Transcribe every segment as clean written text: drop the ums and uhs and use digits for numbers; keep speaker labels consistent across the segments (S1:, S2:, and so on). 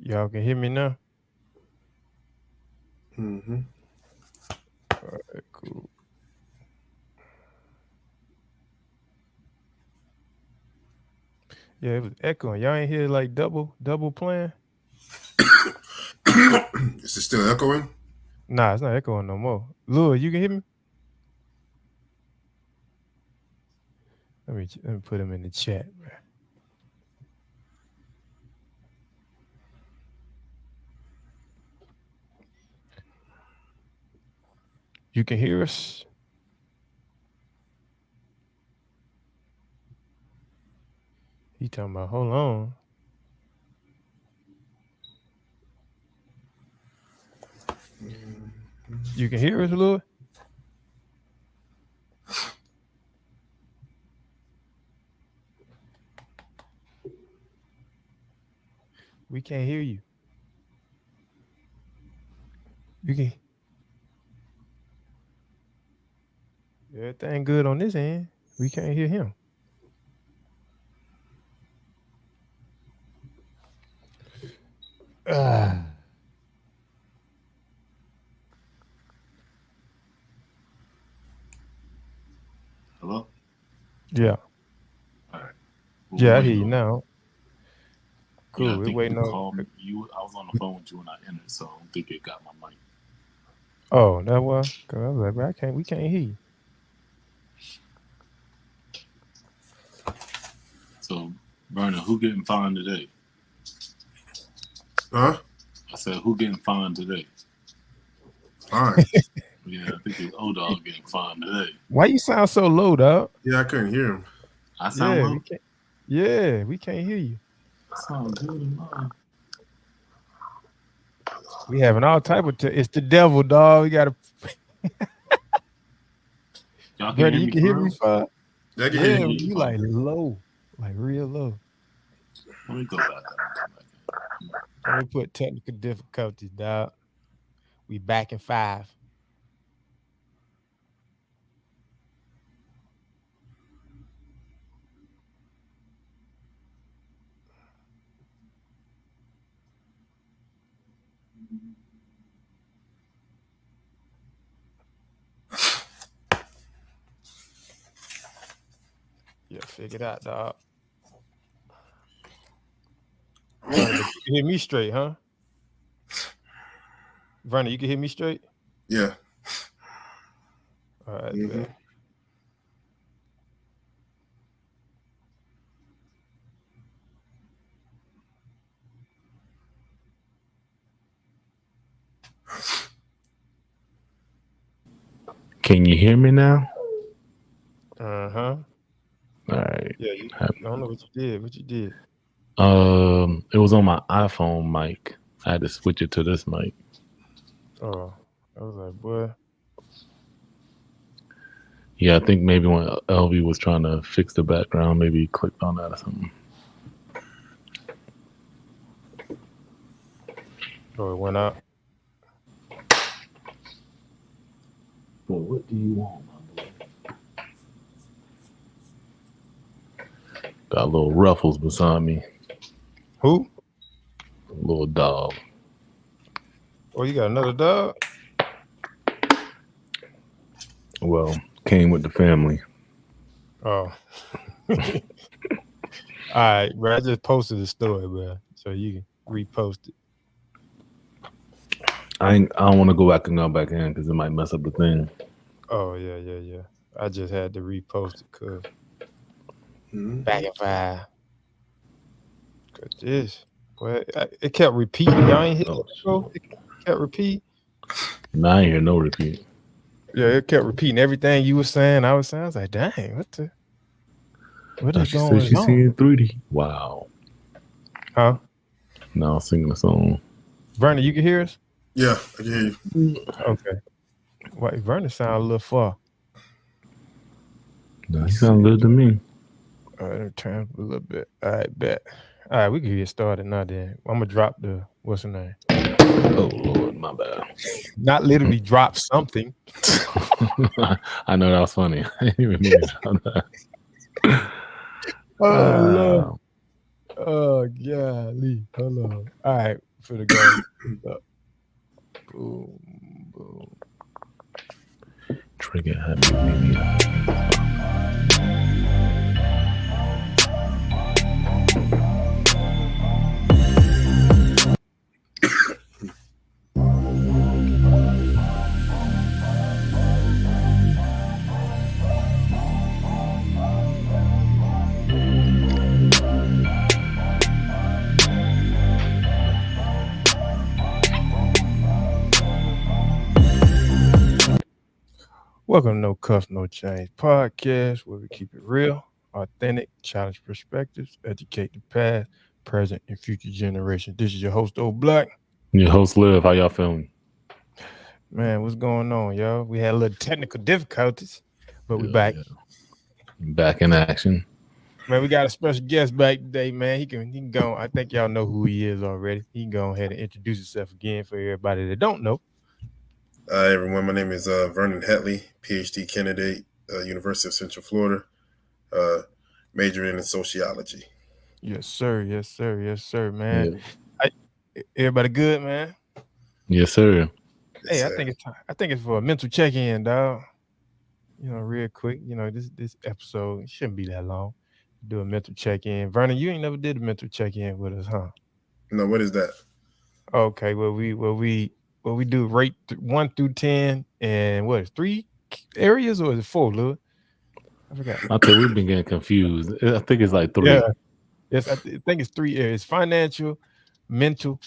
S1: Y'all can hear me now?
S2: Mm-hmm.
S1: All right, cool. Yeah, it was echoing. Y'all ain't hear like double playing?
S2: Is it still echoing?
S1: Nah, it's not echoing no more. Lil, you can hear me? Let me put him in the chat, man. You can hear us? He talking about hold on. You can hear us, Lil? We can't hear you. You can everything good on this end. We can't hear him. Ah,
S3: Hello?
S1: yeah.
S3: All right.
S1: Yeah, I hear
S3: Waiting
S1: you
S3: on.
S1: now.
S3: Yeah, I
S1: Cool. We're
S3: think you
S1: waiting on.
S3: called me. I was on the phone with you when I entered, so I don't think it got my mic.
S1: Oh, that was. Cause I was like, bro, we can't hear you.
S3: So, Vernon, who getting fined today?
S2: Huh?
S3: I said, who getting fined today?
S2: Fine.
S3: Yeah, I think it's O-Dog getting fined today.
S1: Why you sound so low, dog?
S2: Yeah, I couldn't hear him.
S3: I sound
S1: Yeah,
S3: low?
S1: we can't. Yeah, we can't hear you.
S3: I sound good in mine.
S1: We having all type of. It's the devil, dog. We gotta.
S3: Y'all can
S1: Brother,
S3: hear
S1: you
S3: me
S1: can
S3: for
S1: hear me
S3: real?
S1: fine.
S2: Yeah, I can hear
S1: Yeah,
S2: you.
S1: you like low, like real low.
S3: Let me go back out and come back in.
S1: Let me put technical difficulties, dog. We back in 5. Yeah, figure it out, dog. Vernon, but you can hear me straight, huh? Vernon, you can hear me straight?
S2: Yeah.
S1: All right,
S2: Mm-hmm.
S1: bet.
S3: Can you hear me now?
S1: Uh-huh.
S3: All right.
S1: Yeah, I don't know what you did. What you did?
S3: It was on my iPhone mic. I had to switch it to this mic.
S1: Oh, I was like, boy.
S3: Yeah, I think maybe when LV was trying to fix the background, maybe he clicked on that or something.
S1: Oh, it went out.
S3: Well, what do you want, my boy? Got little Ruffles beside me.
S1: Who?
S3: Little dog.
S1: Oh, you got another dog?
S3: Well, came with the family.
S1: Oh. All right, bro. I just posted the story, bro. So you can repost it.
S3: I don't want to go back and go back in because it might mess up the thing.
S1: Oh, yeah. I just had to repost it because
S2: Mm-hmm.
S1: back in 5. Cause this, well, it kept repeating. Y'all ain't hear
S3: Oh,
S1: that, bro? It kept repeating.
S3: nah, I ain't hear no repeat.
S1: Yeah, it kept repeating everything you were saying. I was saying, I was like, dang, what
S3: Now
S1: is
S3: she said
S1: going
S3: she's
S1: on?
S3: seeing 3D. Wow.
S1: Huh?
S3: Now I'm singing a song.
S1: Vernon, you can hear us?
S2: Yeah, I can hear you.
S1: Okay. Why Vernon sound a little far.
S3: No, he
S1: Let's
S3: sound
S1: see.
S3: good to me.
S1: All right, let me turn up a little bit. All right, bet. All right, we can get started now then. I'm gonna drop the what's the name?
S3: Oh Lord, my bad.
S1: Not literally drop something.
S3: I know that was funny. I didn't even mean it.
S1: Oh Lord. Oh golly. Hold on. All right. for the go. Boom, boom.
S3: Trigger happy.
S1: Welcome to No Cuff, No Change podcast, where we keep it real, authentic, challenge perspectives, educate the past, present, and future generations. This is your host, Old Black.
S3: Your host Liv, how y'all feeling?
S1: Man, what's going on, y'all? We had a little technical difficulties, but we back.
S3: Yeah. Back in action.
S1: Man, we got a special guest back today, man. He can go. I think y'all know who he is already. He can go ahead and introduce himself again for everybody that don't know.
S2: Hi, everyone. My name is Vernon Hetley, PhD candidate, University of Central Florida, majoring in sociology.
S1: Yes, sir. Yes, sir. Yes, sir, man.
S3: Yeah.
S1: Everybody good, man?
S3: Yes, sir.
S2: Yes,
S1: Hey,
S2: sir.
S1: I think it's for a mental check-in, dog. You know, real quick. You know, this episode shouldn't be that long. Do a mental check-in. Vernon, you ain't never did a mental check-in with us, huh?
S2: No, what is that?
S1: Okay, well we do rate 1 through 10, and what is 3 areas or is it 4, Lil? I forgot.
S3: I think we've been getting confused. I think it's like 3.
S1: Yeah. Yes, I think it's 3 areas: financial, mental,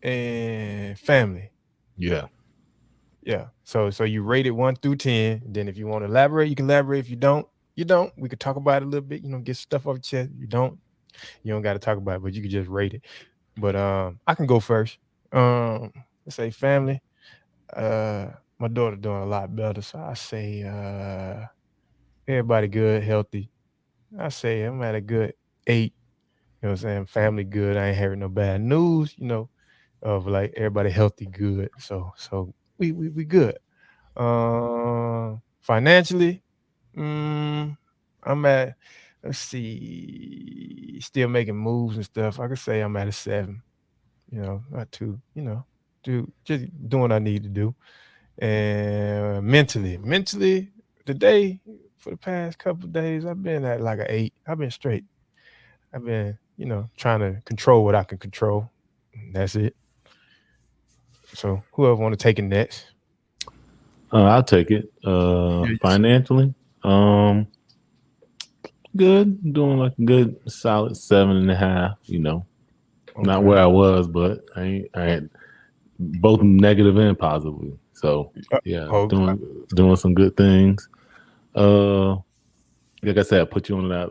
S1: and family.
S3: Yeah.
S1: Yeah. So you rate it 1 through 10. Then if you want to elaborate, you can elaborate. If you don't, you don't. We could talk about it a little bit, get stuff off your chest. If you don't got to talk about it, but you can just rate it. But I can go first. Let's say family. My daughter doing a lot better. So I say everybody good, healthy. I say I'm at a good 8. You know what I'm saying? Family good. I ain't hearing no bad news, of like everybody healthy, good. So we good. Financially, I'm at, let's see, still making moves and stuff. I could say I'm at a 7, not 2, do just doing what I need to do. And mentally, today, for the past couple of days, I've been at like an 8. I've been straight. I've been, trying to control what I can control. That's it. So whoever want to take it next.
S3: I'll take it. Financially, good. Doing like a good solid 7.5. Not where I was, but I ain't both negative and positively. So yeah, doing some good things. Like I said, I put you on that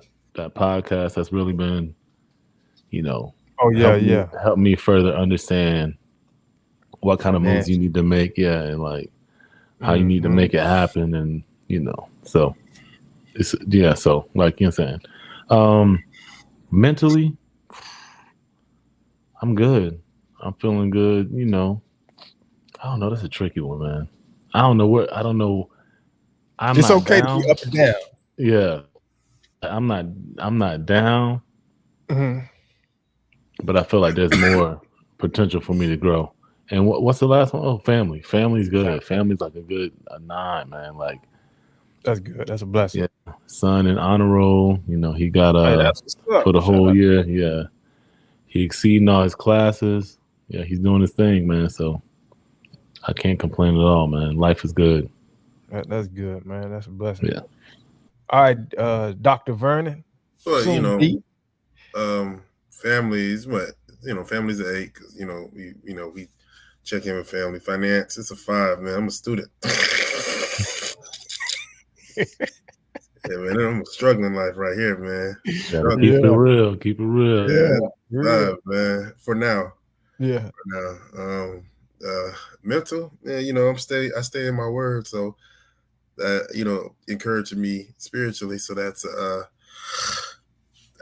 S3: podcast. That's really been, help me further understand what kind of moves you need to make. Yeah, and like how you need to make it happen, and so it's So like you're saying, mentally, I'm good. I'm feeling good. I don't know. That's a tricky one, man. I don't know.
S1: It's okay to be up and down.
S3: Yeah, I'm not down, but I feel like there's more potential for me to grow. And what's the last one? Oh, family. Family's good. Family's like a 9, man. Like
S1: that's good. That's a blessing.
S3: Yeah, son in honor roll. He got for the whole year. Yeah, he exceeding all his classes. Yeah, he's doing his thing, man. So I can't complain at all, man. Life is good.
S1: That's good, man. That's a blessing.
S3: Yeah.
S1: All right, Dr. Vernon.
S2: Well, families. Families are 8 because we check in with family. Finance, it's a 5, man. I'm a student. Yeah, man, I'm struggling life right here, man.
S3: Keep it real. Keep it real.
S2: Yeah, 5, man. For now.
S1: Yeah.
S2: For now. Mental, man. I stay in my word, so that encouraging me spiritually. So that's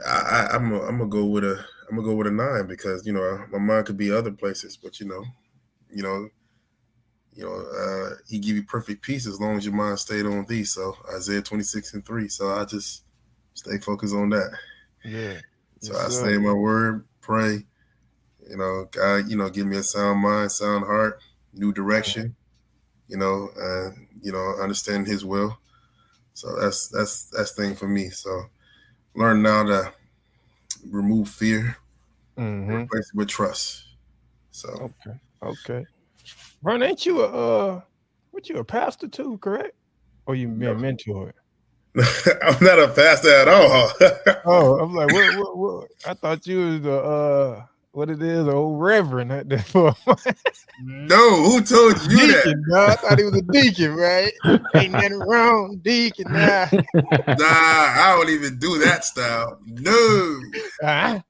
S2: I'm gonna go with a 9 because my mind could be other places, but he give you perfect peace as long as your mind stayed on thee. So Isaiah 26:3. So I just stay focused on that.
S1: Yeah.
S2: So I stay in my word, pray, God, give me a sound mind, sound heart, new direction. Understand His will. So that's thing for me. So learn now to remove fear, replace it with trust. So
S1: okay. Vern, ain't you you a pastor too, correct? Or you being mentored?
S2: I'm not a pastor at all.
S1: Oh, I'm like, what? I thought you was the what it is, old reverend.
S2: No, who told you
S1: deacon,
S2: that?
S1: No, I thought he was a deacon, right? Ain't nothing wrong, deacon. Nah,
S2: I don't even do that style. No. That's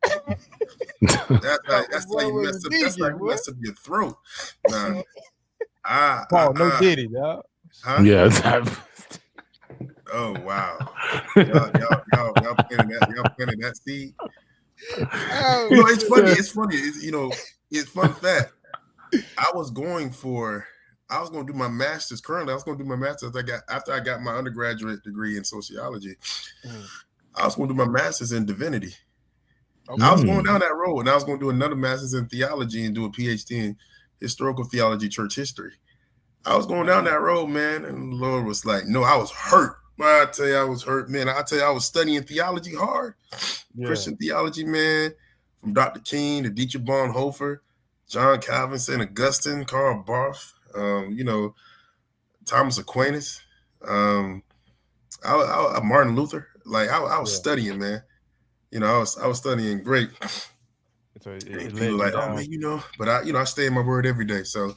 S2: how you mess up. That's how you mess up your throat. Nah.
S1: No Diddy, dog.
S3: Huh? Yeah.
S2: Oh wow. Y'all planting that seed. Oh, it's funny. It's fun fact. I was going to do my master's. Currently, I was going to do my master's. After I got my undergraduate degree in sociology. I was going to do my master's in divinity. Okay. I was going down that road, and I was going to do another master's in theology and do a PhD in historical theology, church history. I was going down that road, man, and the Lord was like, "No, I was hurt." I tell you, I was hurt, man. I tell you, I was studying theology hard, Christian theology, man, from Dr. King to Dietrich Bonhoeffer, John Calvin, St. Augustine, Karl Barth, Thomas Aquinas, Martin Luther. Like I was studying, man. I was studying great. So people like, oh man, but I stay in my word every day. So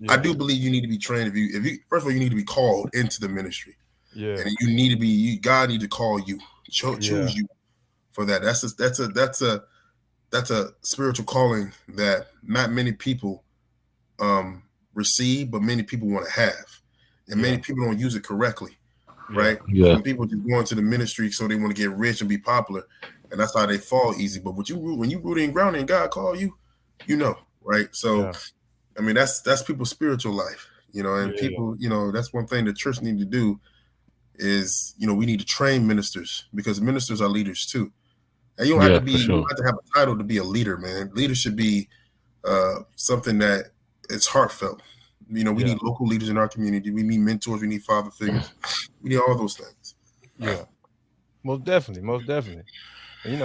S2: I do believe you need to be trained. If you first of all, you need to be called into the ministry. Yeah, and you need to be. God need to call you, choose you for that. That's a spiritual calling that not many people receive, but many people want to have, and many people don't use it correctly, right? Yeah. Some people just go into the ministry so they want to get rich and be popular, and that's how they fall easy. But when you rooted and grounded and God call you, right? So, I mean, that's people's spiritual life, and people, that's one thing the church need to do is, we need to train ministers because ministers are leaders too. And you don't have to be, you don't have to have a title to be a leader, man. Leader should be something that is heartfelt. We need local leaders in our community. We need mentors. We need father figures. We need all those things.
S1: Yeah, most definitely. And,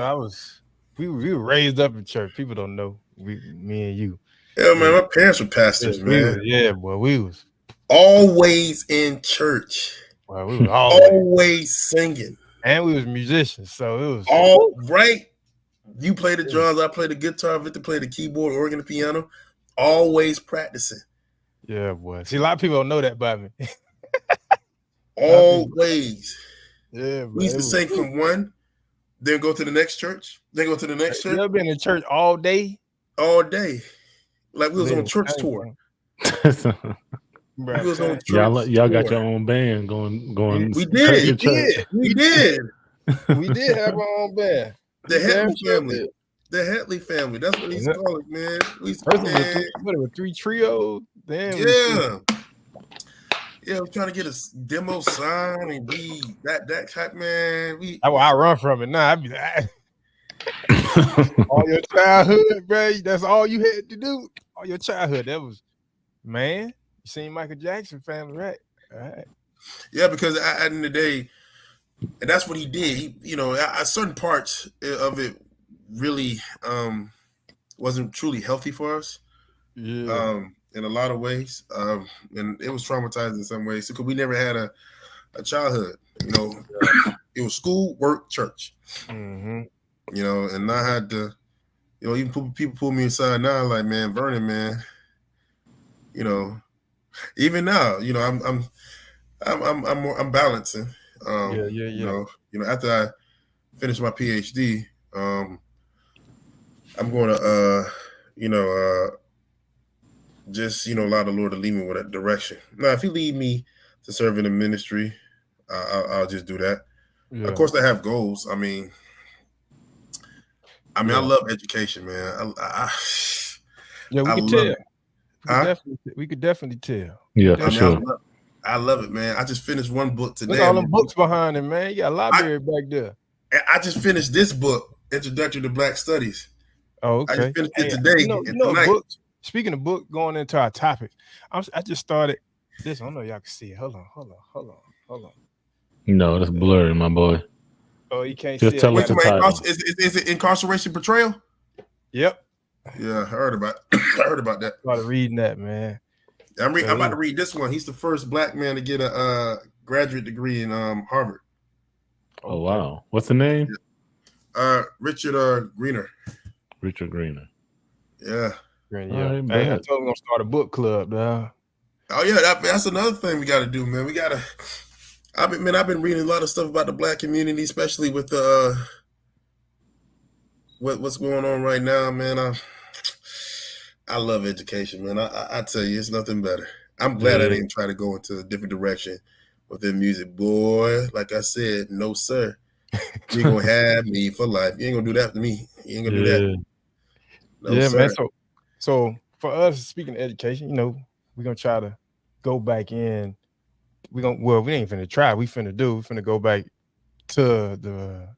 S1: we were raised up in church. People don't know me and you.
S2: Yeah, man, my parents were pastors, man.
S1: We was
S2: always in church.
S1: Well, we was
S2: always singing.
S1: And we was musicians, so it was
S2: all right. You play the drums, I play the guitar, Victor play the keyboard, organ, the piano. Always practicing.
S1: Yeah, boy. See, a lot of people don't know that about me.
S2: Always. Yeah, we used to sing from one, then go to the next church, then go to the next church.
S1: You ever been in church all day?
S2: All day. Like we was on church tour.
S3: Y'all got your own band going.
S2: We did. We did
S1: have our own band.
S2: The Hetley family. The Hetley family. That's what he's called it, man.
S1: What were 3 trios? Damn.
S2: Yeah, I'm trying to get a demo sign and be that type, man.
S1: I run from it now. I be like, all your childhood, bro. That's all you had to do. All your childhood. That was, man. You seen Michael Jackson family, right? All right.
S2: Yeah, because at the end of the day, and that's what he did. Certain parts of it really wasn't truly healthy for us. Yeah. In a lot of ways, and it was traumatizing in some ways because we never had a childhood. It was school, work, church. Mm-hmm. And I had to, even people pull me aside now, like, man, Vernon, man, even now, I'm balancing. After I finish my PhD, I'm going to just allow the Lord to lead me with that direction. Now, if He lead me to serve in the ministry, I'll just do that. Yeah. Of course, I have goals. I mean, I love education, man.
S1: We can tell. We could definitely tell.
S3: Yeah, sure.
S2: I love it, man. I just finished one book today.
S1: Look at all them books behind him, man. You got a library back there.
S2: I just finished this book, Introductory to Black Studies.
S1: Oh, okay.
S2: I just finished it today.
S1: You know, books. Speaking of book, going into our topics, I just started this. I don't know if y'all can see it. Hold on.
S3: No, that's blurry, my boy.
S1: Oh, you can't
S3: just
S1: see
S3: tell
S1: it.
S3: us the title.
S2: Is it Incarceration Portrayal?
S1: Yep.
S2: Yeah, I heard about that.
S1: I started reading that, man.
S2: I'm about to read this one. He's the first black man to get a graduate degree in Harvard.
S3: Oh wow, what's the name?
S2: Richard Greener.
S3: Richard Greener.
S2: Yeah.
S1: Right, hey, I told him we're gonna start a book club, man.
S2: Oh yeah, that's another thing we got to do, man. We gotta. I've been reading a lot of stuff about the black community, especially with the what's going on right now, man. I love education, man. I tell you, it's nothing better. I'm glad I didn't try to go into a different direction within music, boy. Like I said, no sir. You ain't gonna have me for life. You ain't gonna do that to me. You ain't gonna do that.
S1: No, sir. Man. So for us, speaking of education, we're gonna try to go back in. We ain't finna try. We finna go back to the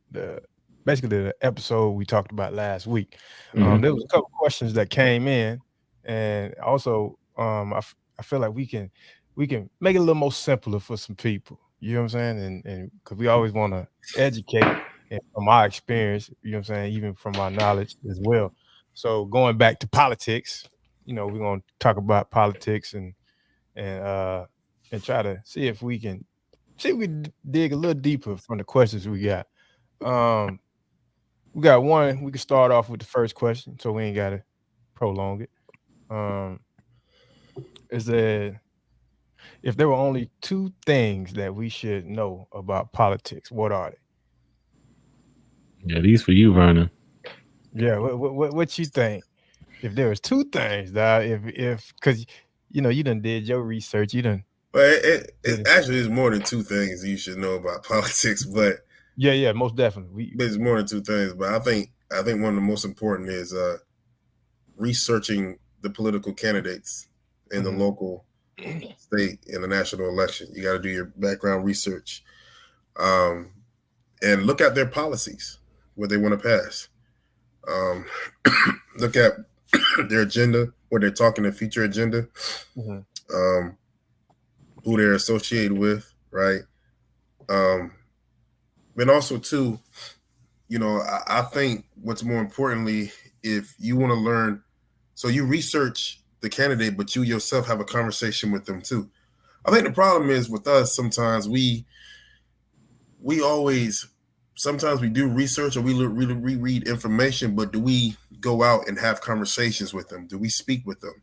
S1: basically the episode we talked about last week. There was a couple questions that came in, and also I feel like we can make it a little more simpler for some people. You know what I'm saying? And because we always want to educate, and from our experience, you know what I'm saying, even from our knowledge as well. So going back to politics, we're gonna talk about politics and try to see if we can dig a little deeper from the questions we got. We got one. We can start off with the first question, so we ain't gotta prolong it. Is that if there were only two things that we should know about politics, what are they?
S3: Yeah, these for you, Vernon.
S1: Yeah, what you think? If there was two things, if because you done did your research, you done.
S2: Well, it actually is more than two things you should know about politics, but
S1: yeah, most definitely.
S2: There's more than two things, but I think one of the most important is researching the political candidates in the local, state, and the national election. You got to do your background research, and look at their policies, what they want to pass. Look at their agenda, what they're talking, their future agenda, who they're associated with, right? And also too, I think what's more importantly, if you want to learn, so you research the candidate, but you yourself have a conversation with them too. I think the problem is with us, sometimes we sometimes we do research or we reread information, but do we go out and have conversations with them? Do we speak with them,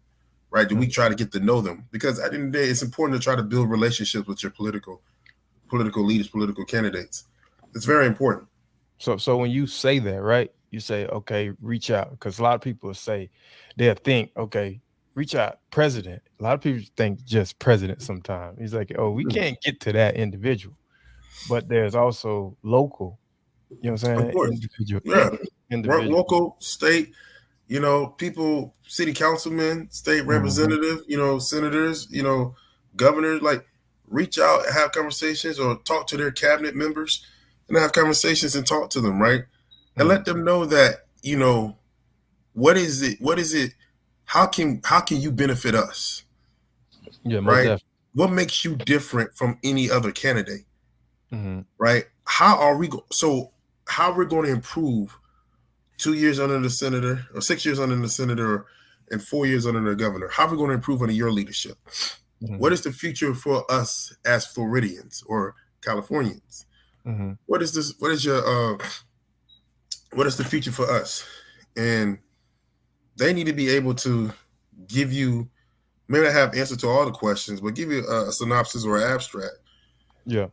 S2: right? Do we try to get to know them? Because at the end of the day, it's important to try to build relationships with your political leaders, political candidates. It's very important.
S1: So when you say that, right, you say, okay, reach out, because a lot of people they'll think, okay, reach out, president. A lot of people think just president sometimes. He's like, oh, we can't get to that individual. But there's also local, you know what I'm saying?
S2: Of course.
S1: Individual.
S2: Local, state, people, city councilmen, state representative, senators, governors, like reach out, have conversations or talk to their cabinet members and have conversations and talk to them, right? And let them know that, what is it? How can you benefit us?
S1: Yeah,
S2: right. Definitely. What makes you different from any other candidate? Right? How are we going to improve 2 years under the senator or 6 years under the senator and 4 years under the governor? How are we going to improve under your leadership? What is the future for us as Floridians or Californians? What is the future for us? And they need to be able to give you, maybe not have answer to all the questions, but give you a synopsis or an abstract.
S1: Yeah.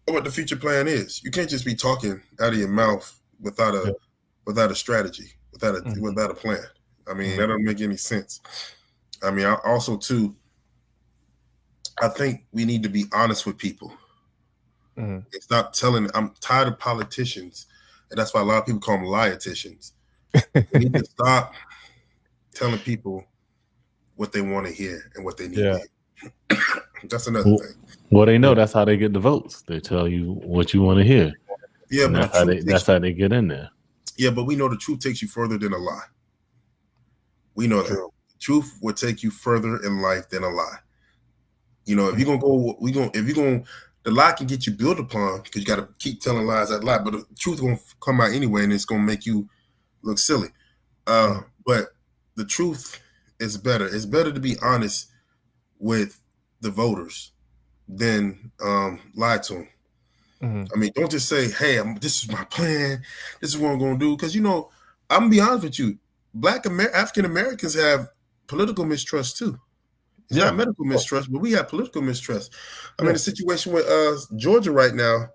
S2: What the future plan is. You can't just be talking out of your mouth without a strategy, without a plan. I mean, that doesn't make any sense. I mean, I think we need to be honest with people. It's not telling. I'm tired of politicians, and that's why a lot of people call them liaticians. We need to stop telling people what they want to hear and what they need to hear. That's another thing.
S3: Well, they know that's how they get the votes. They tell you what you want to hear.
S2: Yeah,
S3: but that's how they get in there.
S2: Yeah, but we know the truth takes you further than a lie. We know that.
S1: True.
S2: Truth will take you further in life than a lie. You know, if you're gonna go, the lie can get you built upon because you got to keep telling lies that lie, but the truth gonna come out anyway, and it's gonna make you look silly. But the truth is better. It's better to be honest with the voters than lie to them. I mean, don't just say, "Hey, this is my plan. This is what I'm gonna do." Because I'm gonna be honest with you. African Americans have political mistrust too. It's not medical mistrust, but we have political mistrust. I'm in a situation with Georgia right now,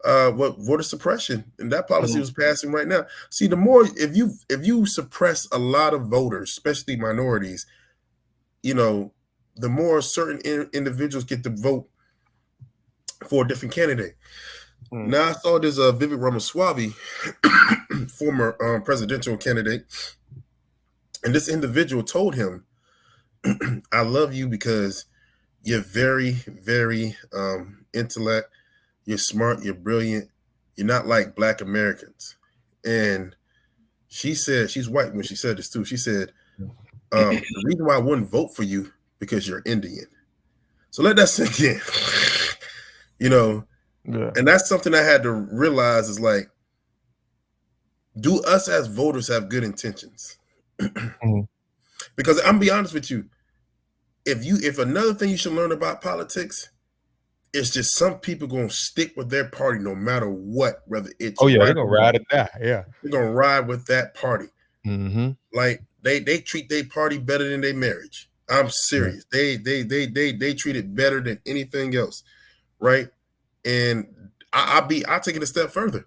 S2: what voter suppression, and that policy was passing right now. See, the more if you suppress a lot of voters, especially minorities, the more certain individuals get to vote for a different candidate. Now I saw this Vivek Ramaswamy, former presidential candidate, and this individual told him, "I love you because you're very, very intellect. You're smart. You're brilliant. You're not like Black Americans." And she said, she's white when she said this too. She said, "The reason why I wouldn't vote for you because you're Indian." So let that sink in. And that's something I had to realize is like, do us as voters have good intentions? Because I'm gonna be honest with you, if another thing you should learn about politics, it's just some people gonna stick with their party no matter what, whether it's
S1: they're gonna ride or die. Yeah,
S2: they're gonna ride with that party. Like they treat their party better than their marriage. I'm serious. They treat it better than anything else, right? And I'll take it a step further.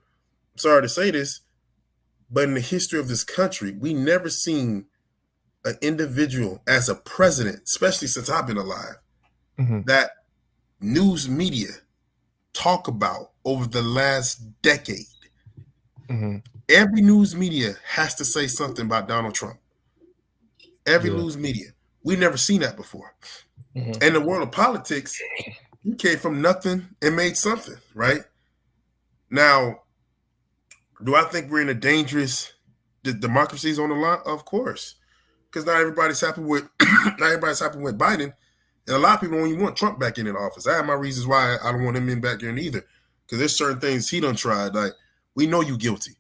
S2: Sorry to say this, but in the history of this country, we never seen an individual as a president, especially since I've been alive, that news media talk about over the last decade. Every news media has to say something about Donald Trump. Every news media. We never seen that before. In the world of politics, you came from nothing and made something, right? Now, do I think we're in a dangerous democracies on the line? Of course. Because not everybody's happy with Biden. And a lot of people don't even want Trump back in office. I have my reasons why I don't want him in back in either. Because there's certain things he done tried. Like, we know you guilty.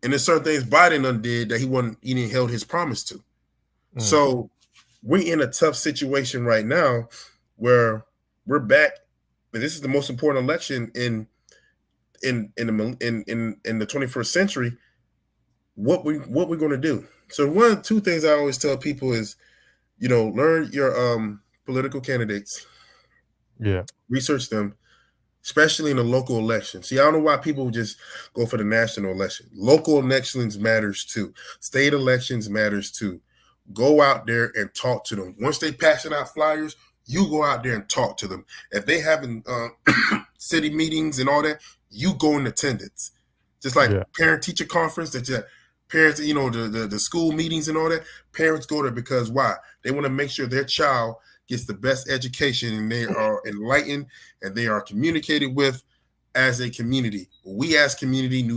S2: And there's certain things Biden done did that he didn't held his promise to. So we're in a tough situation right now where we're back. But this is the most important election in the 21st century. What we're going to do. So two things I always tell people is, learn your political candidates.
S1: Yeah.
S2: Research them, especially in the local election. See, I don't know why people just go for the national election. Local elections matters too. State elections matters too. Go out there and talk to them. Once they passing out flyers, you go out there and talk to them. If they having city meetings and all that, you go in attendance. Just like parent-teacher conference that parents, the school meetings and all that, parents go there because why? They want to make sure their child gets the best education and they are enlightened and they are communicated with as a community. We as community need to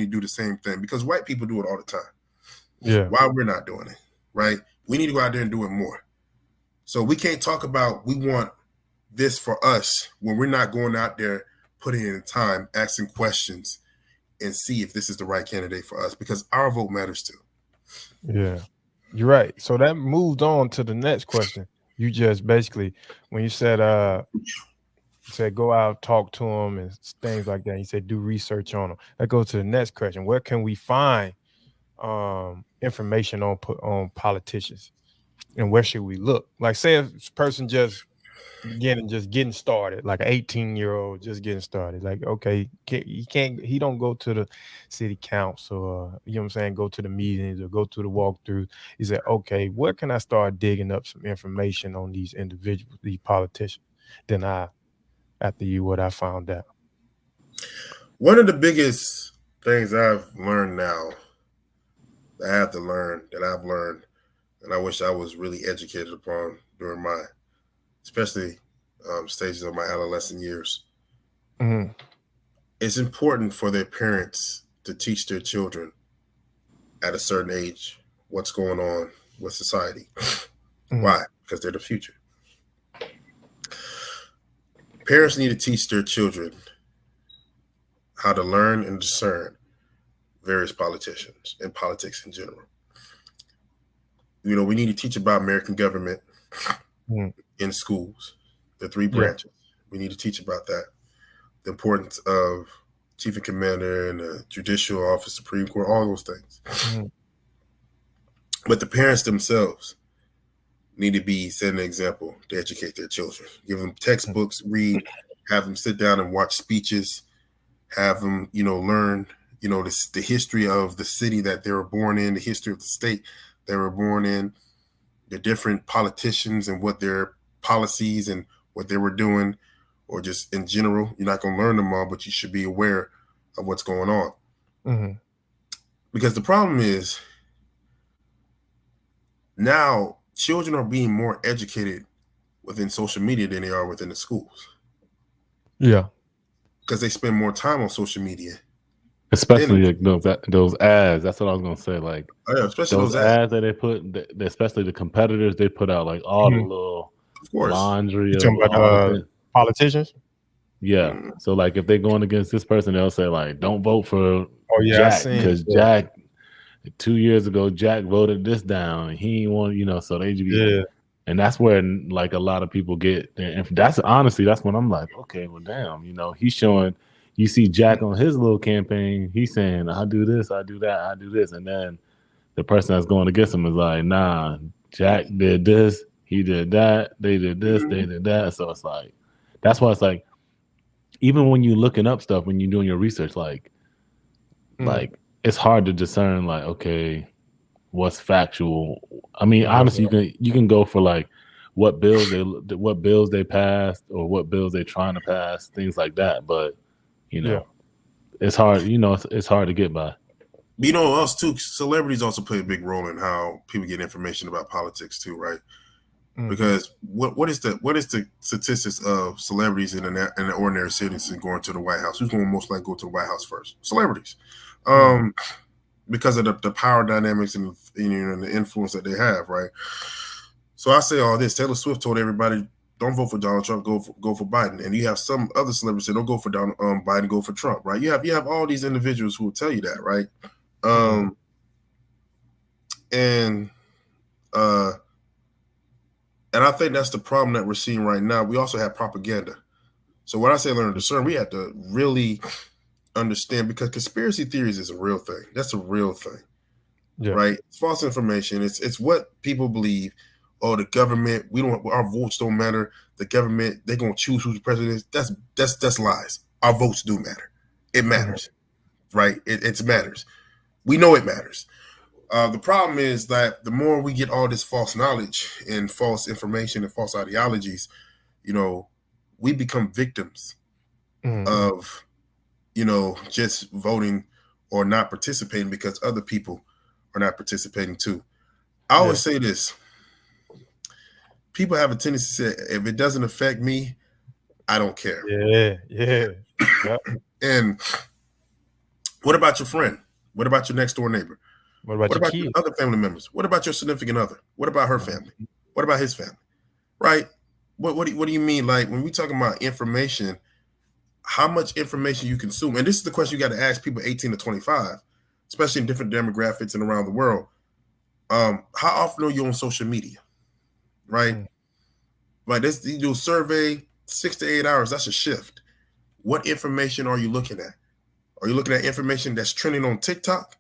S2: do the same thing because white people do it all the time.
S1: Yeah.
S2: Why we're not doing it, right? We need to go out there and do it more. So we can't talk about we want this for us when we're not going out there, putting in time, asking questions, and see if this is the right candidate for us because our vote matters too.
S1: Yeah, you're right. So that moved on to the next question. You just basically, when you said go out, talk to them and things like that, you said do research on them. That goes to the next question. Where can we find information on politicians? And where should we look? Like, say a person just getting started, like an 18-year-old just getting started. Like, okay, he don't go to the city council or, you know what I'm saying, go to the meetings or go to the walkthrough. He said, okay, where can I start digging up some information on these individuals, these politicians? Then after what I found out.
S2: One of the biggest things I've learned now, that I've learned, and I wish I was really educated upon during my, especially stages of my adolescent years. It's important for their parents to teach their children at a certain age what's going on with society. Why? Because they're the future. Parents need to teach their children how to learn and discern various politicians and politics in general. We need to teach about American government in schools, the 3 branches. We need to teach about that. The importance of chief and commander and the judicial office, Supreme Court, all those things. But the parents themselves need to be setting an example to educate their children. Give them textbooks, read, have them sit down and watch speeches, have them, learn, the history of the city that they were born in, the history of the state they were born in, the different politicians and what their policies and what they were doing, or just in general. You're not going to learn them all, but you should be aware of what's going on. Because the problem is now children are being more educated within social media than they are within the schools.
S1: Yeah.
S2: Because they spend more time on social media.
S3: Especially like those ads. That's what I was going to say. Like,
S2: especially
S3: those ads that they put, especially the competitors, they put out like all the little laundry.
S1: You're talking about politicians?
S3: Yeah. So like if they're going against this person, they'll say like, don't vote for Jack because Jack 2 years ago, Jack voted this down and he ain't want, so they just and that's where like a lot of people get there. And that's honestly, that's when I'm like, okay, well, damn, he's showing, you see Jack on his little campaign, he's saying, I do this, I do that, I do this. And then the person that's going against him is like, nah, Jack did this, he did that, they did this, they did that. So it's like, that's why it's like, even when you're looking up stuff, when you're doing your research, like it's hard to discern, like, okay, what's factual. I mean, honestly, you can go for like what bills they passed or what bills they're trying to pass, things like that. But it's hard. It's hard to get by.
S2: Us too. Celebrities also play a big role in how people get information about politics too, right? Because what is the statistics of celebrities and an ordinary citizen going to the White House? Who's going to most likely go to the White House first? Celebrities, because of the power dynamics and and the influence that they have, right? So I say all this. Taylor Swift told everybody, "Don't vote for Donald Trump. Go for Biden." And you have some other celebrities say, "Don't go for Biden. Go for Trump." Right? You have all these individuals who will tell you that, right? And I think that's the problem that we're seeing right now. We also have propaganda. So when I say learn to discern, we have to really understand, because conspiracy theories is a real thing. That's a real thing, right? It's false information. It's what people believe. Oh, the government, our votes don't matter. The government, they're gonna choose who's the president is. That's lies. Our votes do matter. It matters, right? It matters. We know it matters. The problem is that the more we get all this false knowledge and false information and false ideologies, we become victims of, just voting or not participating because other people are not participating too. I always say this. People have a tendency to say, if it doesn't affect me, I don't care.
S1: Yeah.
S2: And what about your friend? What about your next door neighbor?
S1: What about
S2: your other family members? What about your significant other? What about her family? What about his family? Right? What do you mean? Like, when we talking about information, how much information you consume? And this is the question you got to ask people 18 to 25, especially in different demographics and around the world. How often are you on social media? Right? Like, you do a survey, 6 to 8 hours, that's a shift. What information are you looking at? Are you looking at information that's trending on TikTok?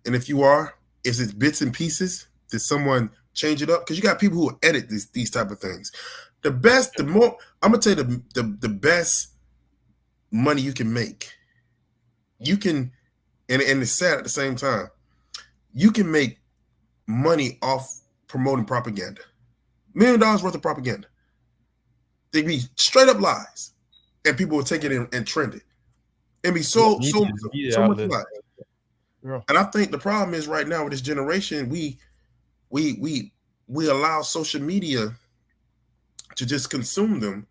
S2: And if you are, is it bits and pieces? Did someone change it up? Because you got people who edit these type of things. I'm gonna tell you the best money you can make. You can, and it's sad at the same time, you can make money off promoting propaganda. $1 million worth of propaganda. They'd be straight up lies. And people will take it and trend it. And be so much lies. And I think the problem is right now with this generation, we allow social media to just consume them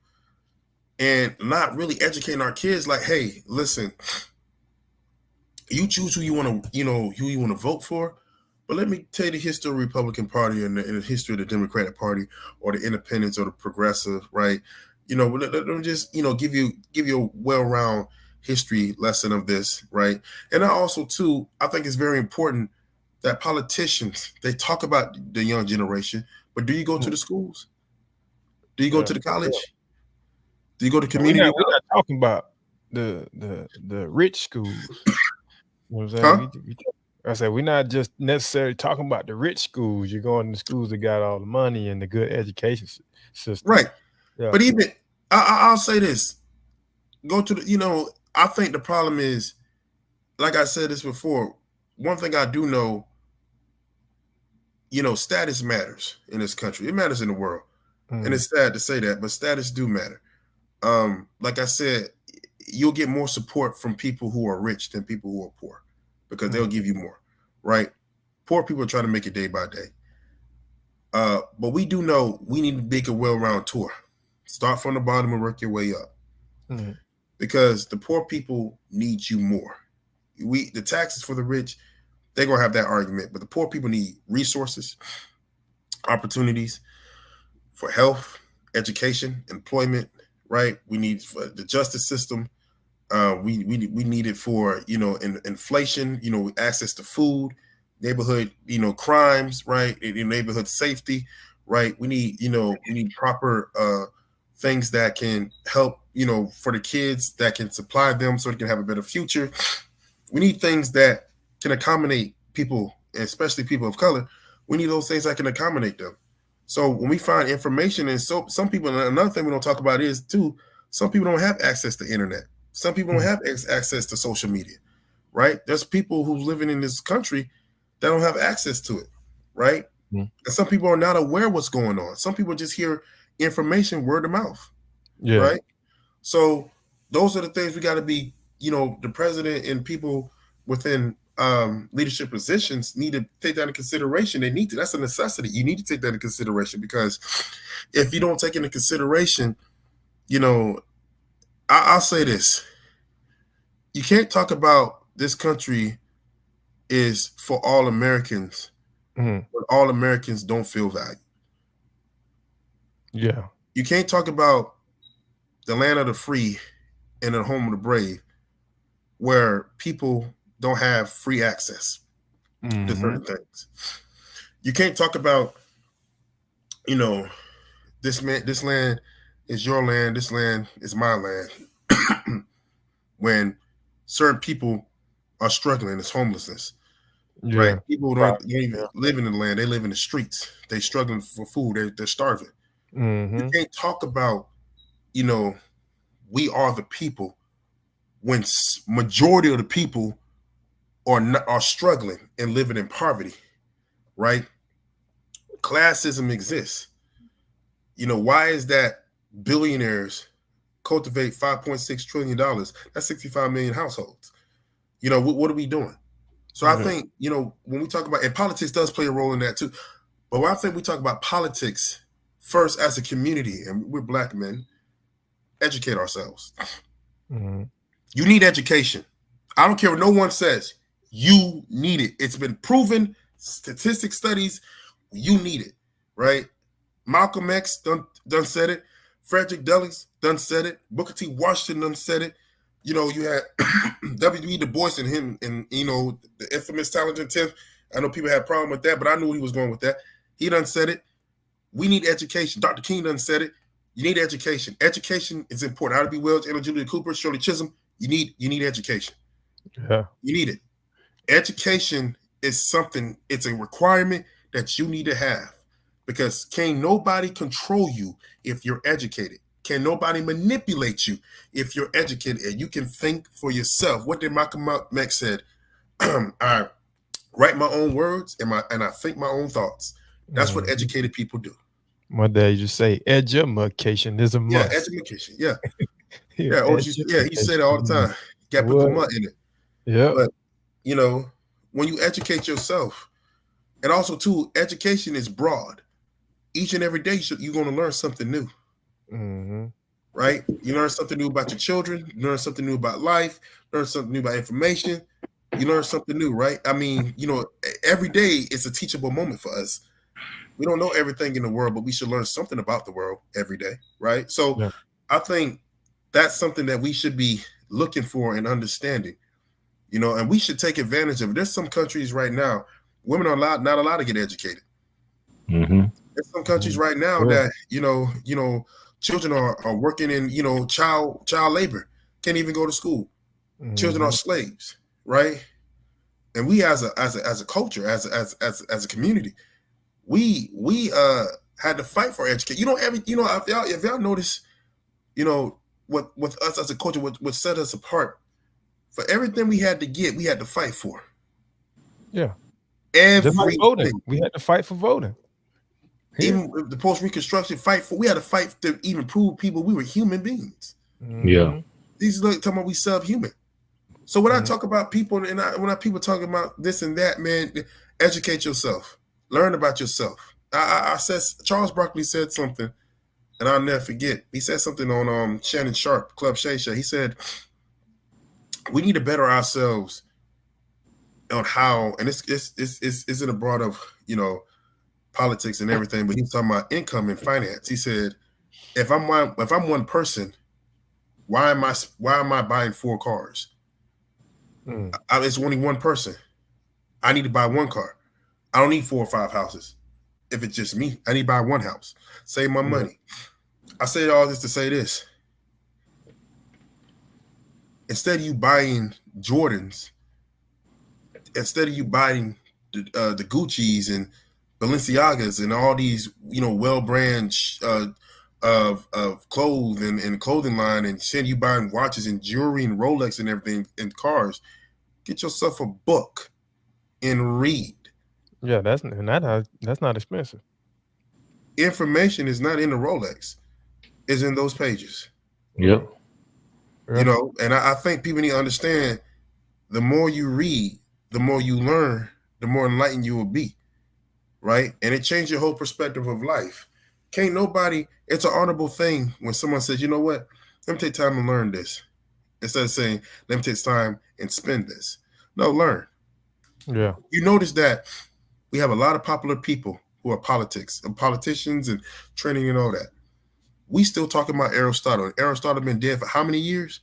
S2: and not really educating our kids. Like, hey, listen, you choose who you want to, who you want to vote for, But let me tell you the history of the Republican Party and the history of the Democratic Party or the Independents or the Progressive, right? Let me just give you a well-round history lesson of this, right? And I also too, I think it's very important that politicians, they talk about the young generation, but do you go to the schools? Do you go to the college? Do you go to community?
S1: We're not talking about the rich schools. You know what I'm saying? I said we're not just necessarily talking about the rich schools. You're going to schools that got all the money and the good education system,
S2: right? Yeah. But even I'll say this: go to the. I think the problem is, like I said this before. One thing I do know, status matters in this country. It matters in the world, and it's sad to say that, but status do matter. Like I said, you'll get more support from people who are rich than people who are poor, because they'll give you more, right? Poor people are trying to make it day by day. But we do know we need to make a well-rounded tour. Start from the bottom and work your way up. Because the poor people need you more. The taxes for the rich, they're going to have that argument. But the poor people need resources, opportunities for health, education, employment, right? We need for the justice system. We need it for, inflation, access to food, neighborhood, crimes, right? Neighborhood safety, right? We need proper things that can help, for the kids, that can supply them so they can have a better future. We need things that can accommodate people, especially people of color. We need those things that can accommodate them. So when we find information, and so some people, and another thing we don't talk about is too, some people don't have access to internet. Some people don't have access to social media, right? There's people who's living in this country that don't have access to it, right? And some people are not aware what's going on. Some people just hear information word of mouth, right? So those are the things we got to be, the president and people within leadership positions need to take that into consideration. They need to. That's a necessity. You need to take that into consideration, because if you don't take into consideration, I'll say this. You can't talk about this country is for all Americans when all Americans don't feel valued.
S1: Yeah.
S2: You can't talk about the land of the free and the home of the brave where people don't have free access to certain things. You can't talk about, this land is your land, this land is my land, when certain people are struggling. It's homelessness, right? People don't even live in the land. They live in the streets. They're struggling for food. They're starving. You can't talk about, we are the people when majority of the people are struggling and living in poverty, right? Classism exists. Why is that billionaires cultivate $5.6 trillion? That's 65 million households. What are we doing? So I think, when we talk about, and politics does play a role in that too, but when I think we talk about politics first as a community, and we're Black men, educate ourselves. You need education. I don't care what no one says. You need it. It's been proven, statistic studies, you need it, right? Malcolm X done said it. Frederick Douglass done said it. Booker T. Washington done said it. You had W.E. Du Bois and him, and the infamous Talented Tenth. I know people had a problem with that, but I knew he was going with that. He done said it. We need education. Dr. King done said it. You need education. Education is important. Ida B. Wells, Ella Julia Cooper, Shirley Chisholm. You need education.
S1: Yeah.
S2: You need it. Education is something, it's a requirement that you need to have, because can nobody control you if you're educated? Can nobody manipulate you if you're educated and you can think for yourself? What did Malcolm X said? I write my own words and I think my own thoughts. That's what educated people do.
S1: My dad used to say, education is a must.
S2: Yeah, education. Yeah. He said it all the time. You got to put the mud in it.
S1: Yeah.
S2: But, when you educate yourself, and also too, education is broad. Each and every day, you're going to learn something new. Right? You learn something new about your children, learn something new about life, learn something new about information. You learn something new, right? I mean, every day it's a teachable moment for us. We don't know everything in the world, but we should learn something about the world every day, right? So I think that's something that we should be looking for and understanding, and we should take advantage of it. There's some countries right now, women are not allowed to get educated.
S3: Mm-hmm.
S2: There's some countries right now that, children are working in, child labor, can't even go to school. Children are slaves, right? And we as a culture, as a community, we had to fight for education. If y'all notice, what with us as a culture, what set us apart, for everything we had to get, we had to fight for.
S1: Yeah.
S2: Everything.
S1: Voting. We had to fight for voting.
S2: Even the post-Reconstruction we had to fight to even prove people we were human beings.
S3: Yeah.
S2: These talking about we subhuman. So when I talk about people, and when people talking about this and that, man, educate yourself, learn about yourself. I said, Charles Barkley said something, and I'll never forget. He said something on Shannon Sharp, Club Shay Shay. He said, we need to better ourselves on how, and it's in a broad of politics and everything, but he's talking about income and finance. He said, if I'm one person, why am I buying 4 cars? It's only one person. I need to buy 1 car. I don't need 4 or 5 houses. If it's just me, I need to buy 1 house. Save my money. I say all this to say this. Instead of you buying Jordans, instead of you buying the Gucci's and Balenciagas and all these, well-brand of clothes and clothing line, and instead of you buying watches and jewelry and Rolex and everything and cars, get yourself a book and read.
S1: Yeah, that's not expensive.
S2: Information is not in the Rolex; it's in those pages.
S3: Yep.
S2: And I think people need to understand: the more you read, the more you learn, the more enlightened you will be, right? And it changed your whole perspective of life. Can't nobody. It's an honorable thing when someone says, "You know what? Let me take time to learn this," instead of saying, "Let me take time and spend this." No, learn.
S1: Yeah.
S2: You notice that we have a lot of popular people who are politicians and training and all that. We still talking about Aristotle. Aristotle been dead for how many years?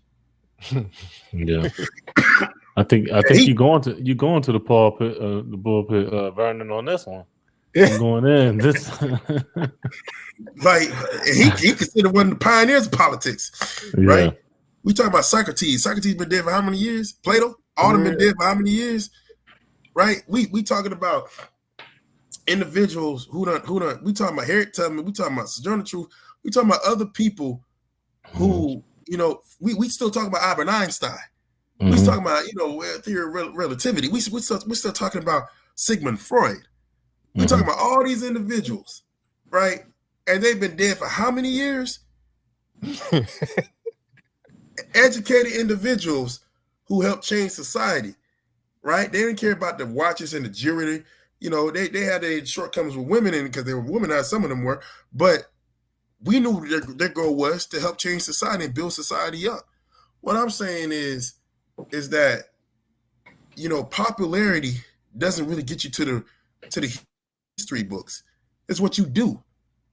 S3: Yeah. I think you're going to the pulpit, Vernon, on this one. I'm going in. This
S2: like he considered one of the pioneers of politics, right? We talking about Socrates. Socrates been dead for how many years? Plato, all them been dead for how many years? Right? We talking about individuals who done. We talking about Harriet Tubman. We talking about Sojourner Truth. We talking about other people who we still talking about Albert Einstein. We talking about theory of relativity. We still talking about Sigmund Freud. We talking about all these individuals, right? And they've been dead for how many years? Educated individuals who helped change society, right? They didn't care about the watches and the jewelry. They had their shortcomings with women in because they were womanized, some of them were, but we knew their goal was to help change society and build society up. What I'm saying is that, popularity doesn't really get you to the history books. It's what you do.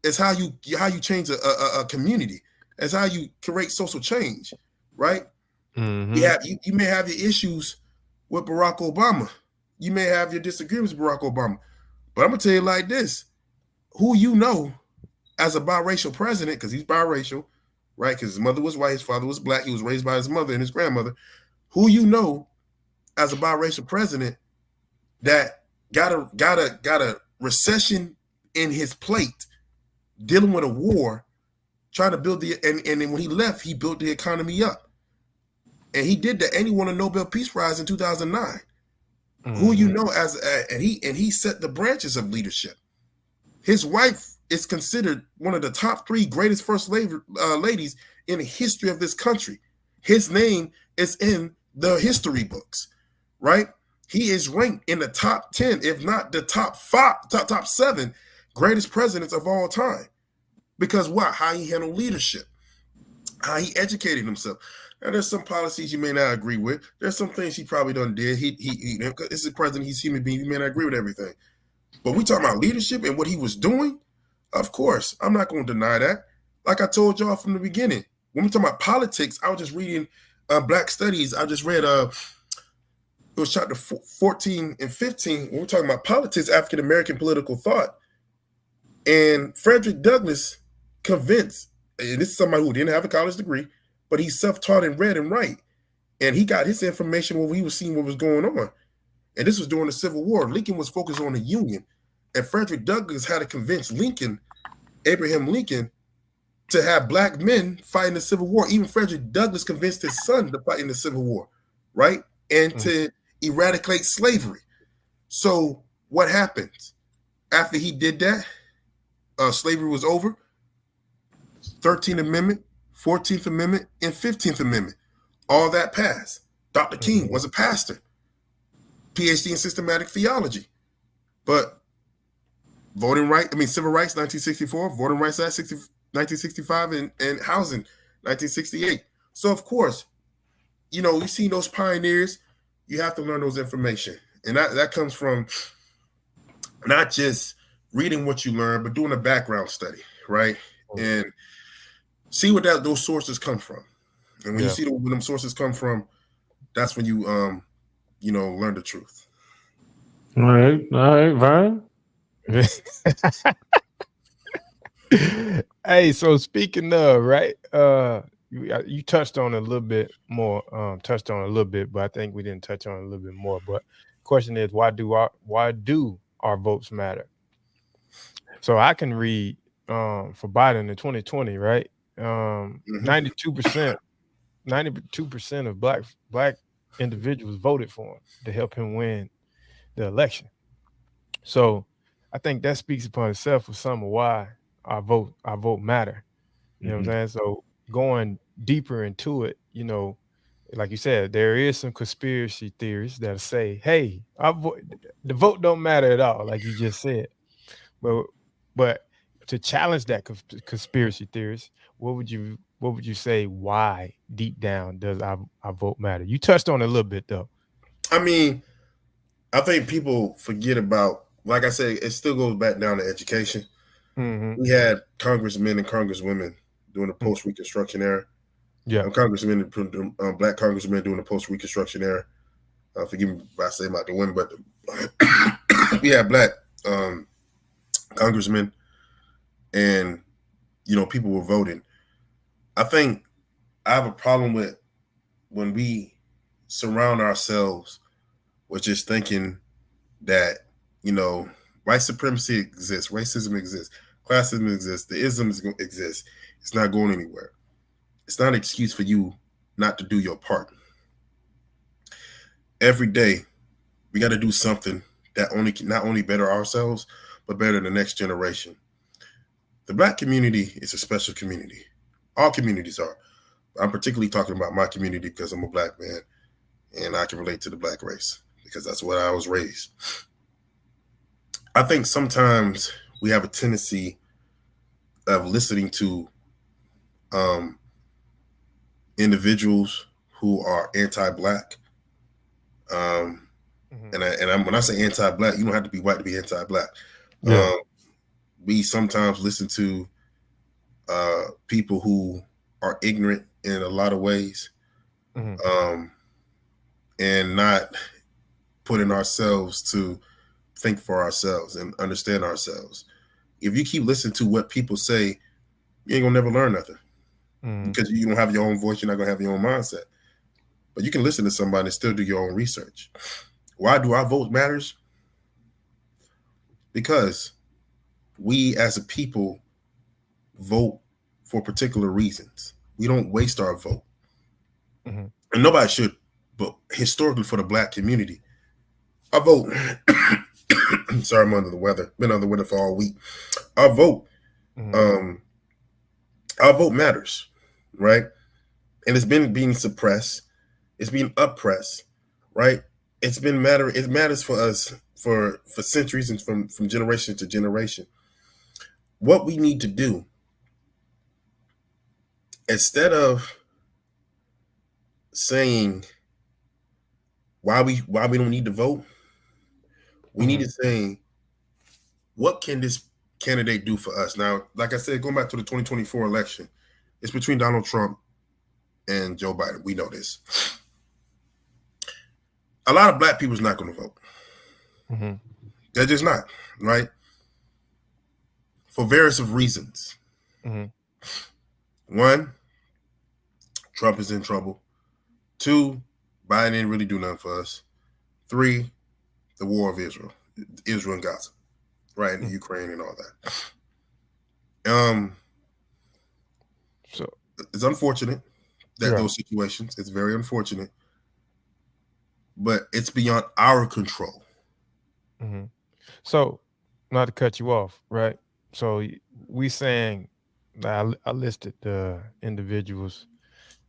S2: It's how you change a community. It's how you create social change, right? Yeah, you may have your issues with Barack Obama. You may have your disagreements with Barack Obama. But I'm gonna tell you like this: who as a biracial president, because he's biracial, right? Because his mother was white, his father was black, he was raised by his mother and his grandmother. Who as a biracial president that got a recession in his plate, dealing with a war, trying to build and then when he left, he built the economy up. And he did that, and he won a Nobel Peace Prize in 2009. Who and he set the branches of leadership. His wife is considered one of the top 3 greatest first ladies in the history of this country. His name is in the history books, right? He is ranked in the top 10, if not the top 7 greatest presidents of all time. Because what? How he handled leadership, how he educated himself. Now, there's some policies you may not agree with. There's some things he probably done did. This is the president. He's a human being. He may not agree with everything. But we talking about leadership and what he was doing. Of course, I'm not going to deny that. Like I told y'all from the beginning, when we talking about politics, I was just reading Black Studies. I just read it was chapter 14 and 15. When we're talking about politics, African American political thought, and Frederick Douglass convinced. And this is somebody who didn't have a college degree, but he's self-taught and read and write. And he got his information when he was seeing what was going on. And this was during the Civil War. Lincoln was focused on the Union. And Frederick Douglass had to convince Abraham Lincoln, to have black men fight in the Civil War. Even Frederick Douglass convinced his son to fight in the Civil War, right? And to eradicate slavery. So what happens? After he did that, slavery was over. 13th Amendment, 14th Amendment, and 15th Amendment. All that passed. Dr. King was a pastor, PhD in systematic theology. But civil rights, 1964, Voting Rights Act, 1965, and housing, 1968. So, of course, you see those pioneers, you have to learn those information. And that comes from not just reading what you learn, but doing a background study, right? And see where those sources come from. And when you see where them sources come from, that's when you learn the truth.
S3: All right, Brian.
S1: Hey, so speaking of, right, you touched on it a little bit more, but I think we didn't touch on it a little bit more. But the question is, why do our votes matter? So I can read for Biden in 2020, right? 92% of black individuals voted for him to help him win the election. So I think that speaks upon itself for some of why our vote matter. You know what I'm saying? So going deeper into it, like you said, there is some conspiracy theories that say, hey, the vote don't matter at all, like you just said. But to challenge that conspiracy theories, what would you say, why deep down does our vote matter? You touched on it a little bit though.
S2: I mean, I think people forget about, like I said, it still goes back down to education. We had congressmen and congresswomen during the post-Reconstruction era.
S1: Yeah,
S2: congressmen, black congressmen during the post-Reconstruction era. Forgive me if I say about the women, but we had black congressmen, and people were voting. I think I have a problem with when we surround ourselves with just thinking that white supremacy exists, racism exists, classism exists, the isms exist. It's not going anywhere. It's not an excuse for you not to do your part. Every day, we got to do something that not only better ourselves, but better the next generation. The black community is a special community. All communities are. I'm particularly talking about my community because I'm a black man and I can relate to the black race because that's what I was raised. I think sometimes we have a tendency of listening to individuals who are anti-black. And when I say anti-black, you don't have to be white to be anti-black. Yeah. We sometimes listen to people who are ignorant in a lot of ways, and not putting ourselves to think for ourselves and understand ourselves. If you keep listening to what people say, you ain't gonna never learn nothing because you don't have your own voice. You're not gonna have your own mindset. But you can listen to somebody and still do your own research. Why do our vote matters? Because we as a people vote for particular reasons. We don't waste our vote. And nobody should, but historically for the black community, our vote, sorry, I'm under the weather, been under the weather for all week. Our vote matters, right? And it's been being suppressed. It's being oppressed, right? It matters for us for centuries and from generation to generation. What we need to do instead of saying why we don't need to vote, we need to say what can this candidate do for us. Now, like I said, going back to the 2024 election, it's between Donald Trump and Joe Biden. We know this. A lot of black people's not going to vote. They're just not, right? For various of reasons. One, Trump is in trouble. Two, Biden didn't really do nothing for us. Three, the war of Israel and Gaza, right, and Ukraine and all that.
S1: So
S2: it's unfortunate that those situations. It's very unfortunate, but it's beyond our control.
S1: So, not to cut you off, right? So we saying that I listed the individuals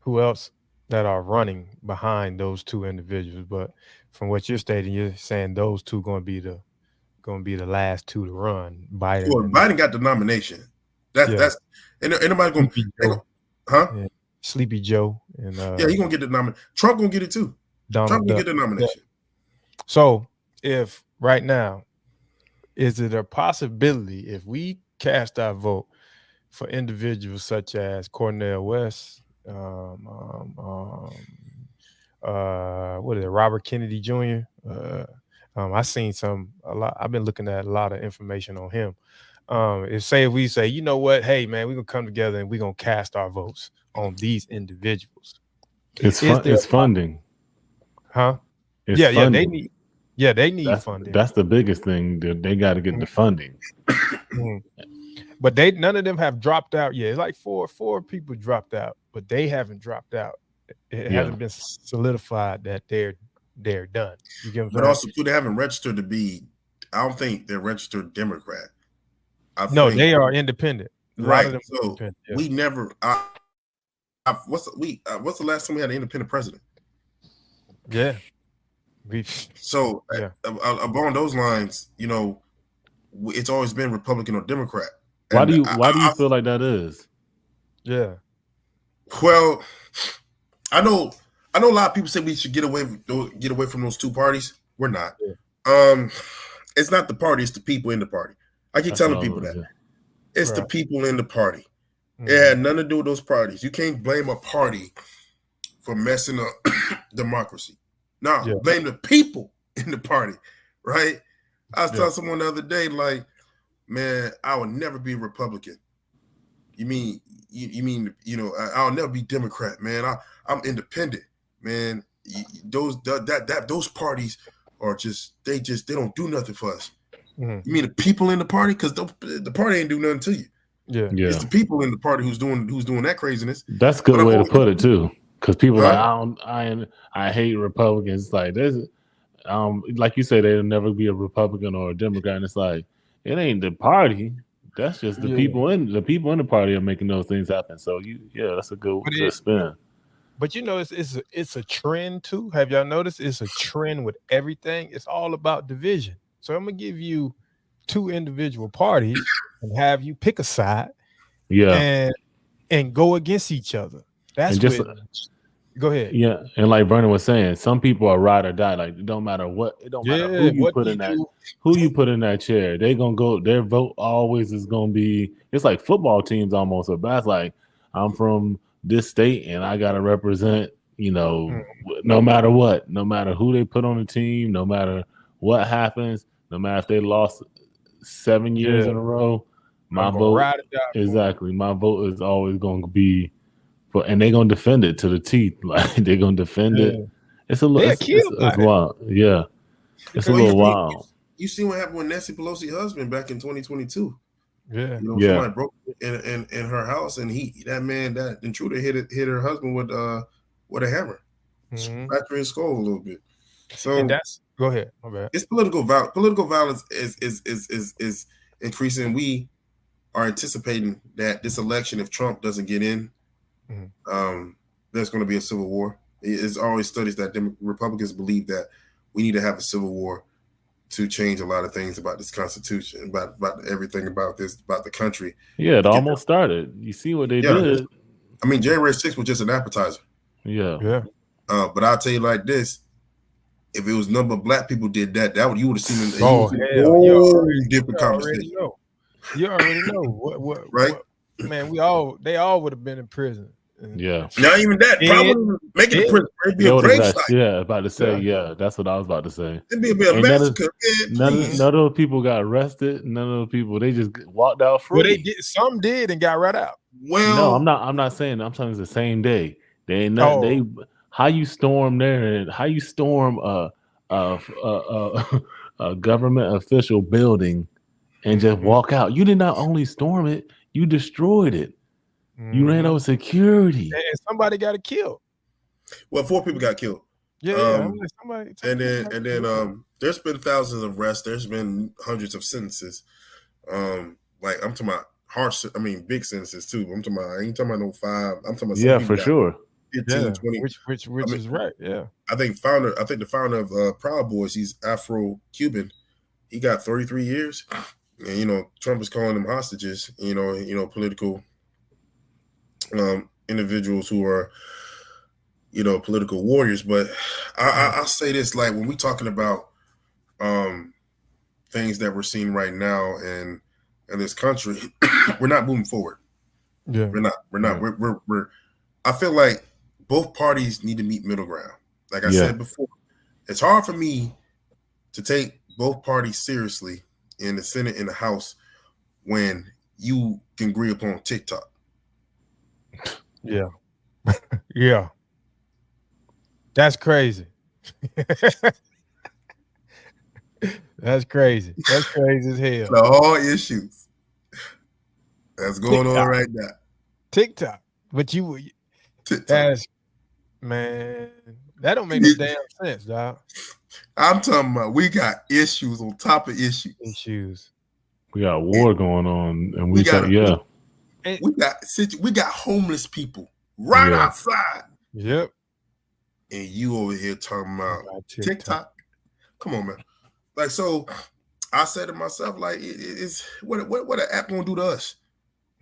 S1: who else that are running behind those two individuals, but from what you're stating, you're saying those two going to be the last two to run. Biden.
S2: Well, Biden got the nomination. That's anybody going to, huh?
S1: Yeah. Sleepy Joe and
S2: he gonna get the nomination. Trump gonna get it too. Trump gonna get the nomination.
S1: Yeah. So if right now, is it a possibility if we cast our vote for individuals such as Cornel West, what is it, Robert Kennedy Jr.? I've seen a lot. I've been looking at a lot of information on him. If we say, you know what, hey man, we're gonna come together and we're gonna cast our votes on these individuals.
S3: It's funding.
S1: Huh?
S3: It's funding.
S1: They need funding.
S3: That's the biggest thing. They got to get the funding.
S1: But none of them have dropped out yet. It's like four people dropped out, but they haven't dropped out. It hasn't been solidified that they're done. You get what I'm saying?
S2: But also too, they haven't registered to be. I don't think they're registered Democrat.
S1: They are independent.
S2: Right. So we never. What's the last time we had an independent president?
S1: Yeah.
S2: Along those lines, you know, it's always been Republican or Democrat.
S3: Why do you feel like that is?
S1: Yeah.
S2: Well, I know a lot of people say we should get away from those two parties. We're not. Yeah. It's not the party, it's the people in the party. I keep telling people that. It's the people in the party. It had nothing to do with those parties. You can't blame a party for messing up democracy. No, blame the people in the party, right? I was telling someone the other day, like, man, I would never be a Republican. You mean, I'll never be Democrat, man. I'm independent, man. Those parties are they don't do nothing for us. You mean the people in the party? Because the party ain't do nothing to you.
S3: Yeah.
S2: It's the people in the party who's doing that craziness.
S3: That's a good way to put it too. Because people I hate Republicans. Like there's like you say, they'll never be a Republican or a Democrat. And it's like it ain't the party. That's just the people in the party are making those things happen. So that's a good spin.
S1: But you know, it's a trend too. Have y'all noticed? It's a trend with everything. It's all about division. So I'm gonna give you two individual parties and have you pick a side, and go against each other. That's just go ahead.
S3: Yeah, and like Vernon was saying, some people are ride or die. Like it don't matter what, it don't matter who you put in that chair. They gonna go. Their vote always is gonna be. It's like football teams almost. But that's like I'm from this state and I gotta represent. You know, no matter what, no matter who they put on the team, no matter what happens, no matter if they lost 7 years in a row, my vote my vote is always going to be for, and they're going to defend it to the teeth. Like they're going to defend it. It's a little, it's wild. Yeah, it's a little wild.
S2: You see what happened with Nancy Pelosi's husband back in 2022.
S1: Yeah,
S2: somebody broke in her house, and that intruder hit her husband with a hammer, scratched his skull a little bit. So
S1: and go ahead. My bad.
S2: It's political violence. Political violence is increasing. We are anticipating that this election, if Trump doesn't get in, there's going to be a civil war. It's always studies that Republicans believe that we need to have a civil war to change a lot of things about this Constitution, about everything about the country.
S3: Yeah, it almost started. You see what they did.
S2: I mean, January 6th was just an appetizer.
S3: Yeah.
S2: But I'll tell you like this: if it was number of black people did that you would have seen a different conversation.
S1: You already know what
S2: right?
S1: Man, they all would have been in prison.
S3: Yeah.
S2: Not even that. Probably making the prison. It'd be a grave site.
S3: Yeah, about to say. Yeah, that's what I was about to say.
S2: It'd be a massacre.
S3: None of those people got arrested. None of those people, they just walked out free.
S1: Well, some did and got right out.
S3: Well, no, I'm not saying. I'm telling you, the same day. They ain't not. They how you storm there and how you storm a government official building and just walk out. You did not only storm it, you destroyed it. You ran over security,
S1: and somebody got killed.
S2: Well, 4 people got killed.
S1: Yeah,
S2: and then there's been thousands of arrests. There's been hundreds of sentences. Like I'm talking about harsh. I mean, big sentences too. I'm talking about. I ain't talking about no 5. I'm talking about
S3: for sure.
S2: 15, 20.
S1: Which is right. Yeah.
S2: I think the founder of Proud Boys, he's Afro-Cuban. He got 33 years. And Trump is calling them hostages. Political individuals who are political warriors. But I'll say this: like when we're talking about things that we're seeing right now in this country, we're not moving forward.
S1: Yeah,
S2: we're not. We're I feel like both parties need to meet middle ground. Like I said before, it's hard for me to take both parties seriously in the Senate and the House when you can agree upon TikTok.
S1: Yeah. Yeah. That's crazy. That's crazy. That's crazy as hell.
S2: The all issues that's going on right now.
S1: TikTok. But that's, man, that don't make no damn sense, dog.
S2: I'm talking about we got issues on top of issues.
S3: We got war going on, and we got
S2: homeless people right outside.
S1: Yep.
S2: And you over here talking about TikTok. Come on, man. Like, so I said to myself, like, it's what an app gonna do to us?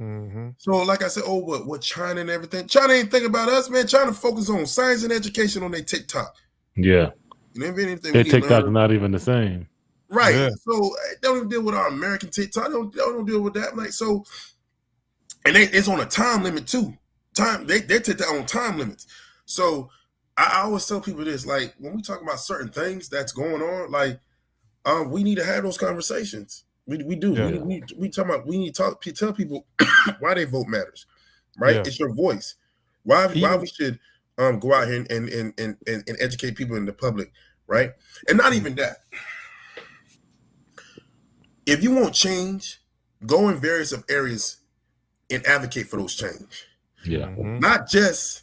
S1: Mm-hmm.
S2: So, like I said, what China and everything. China ain't think about us, man. China focus on science and education on their TikTok.
S3: Yeah.
S2: Their
S3: TikTok is not even the same.
S2: Right. Yeah. So they don't even deal with our American TikTok. They don't deal with that. Like, so, and it's on a time limit too. They TikTok on time limits. So I always tell people this, like when we talk about certain things that's going on, like we need to have those conversations. We do. Yeah. We talk about. We need to tell people why their vote matters, right? Yeah. It's your voice. Why we should go out here and educate people in the public, right? And not even that. If you want change, go in various areas and advocate for those change.
S3: Yeah.
S2: Mm-hmm. Not just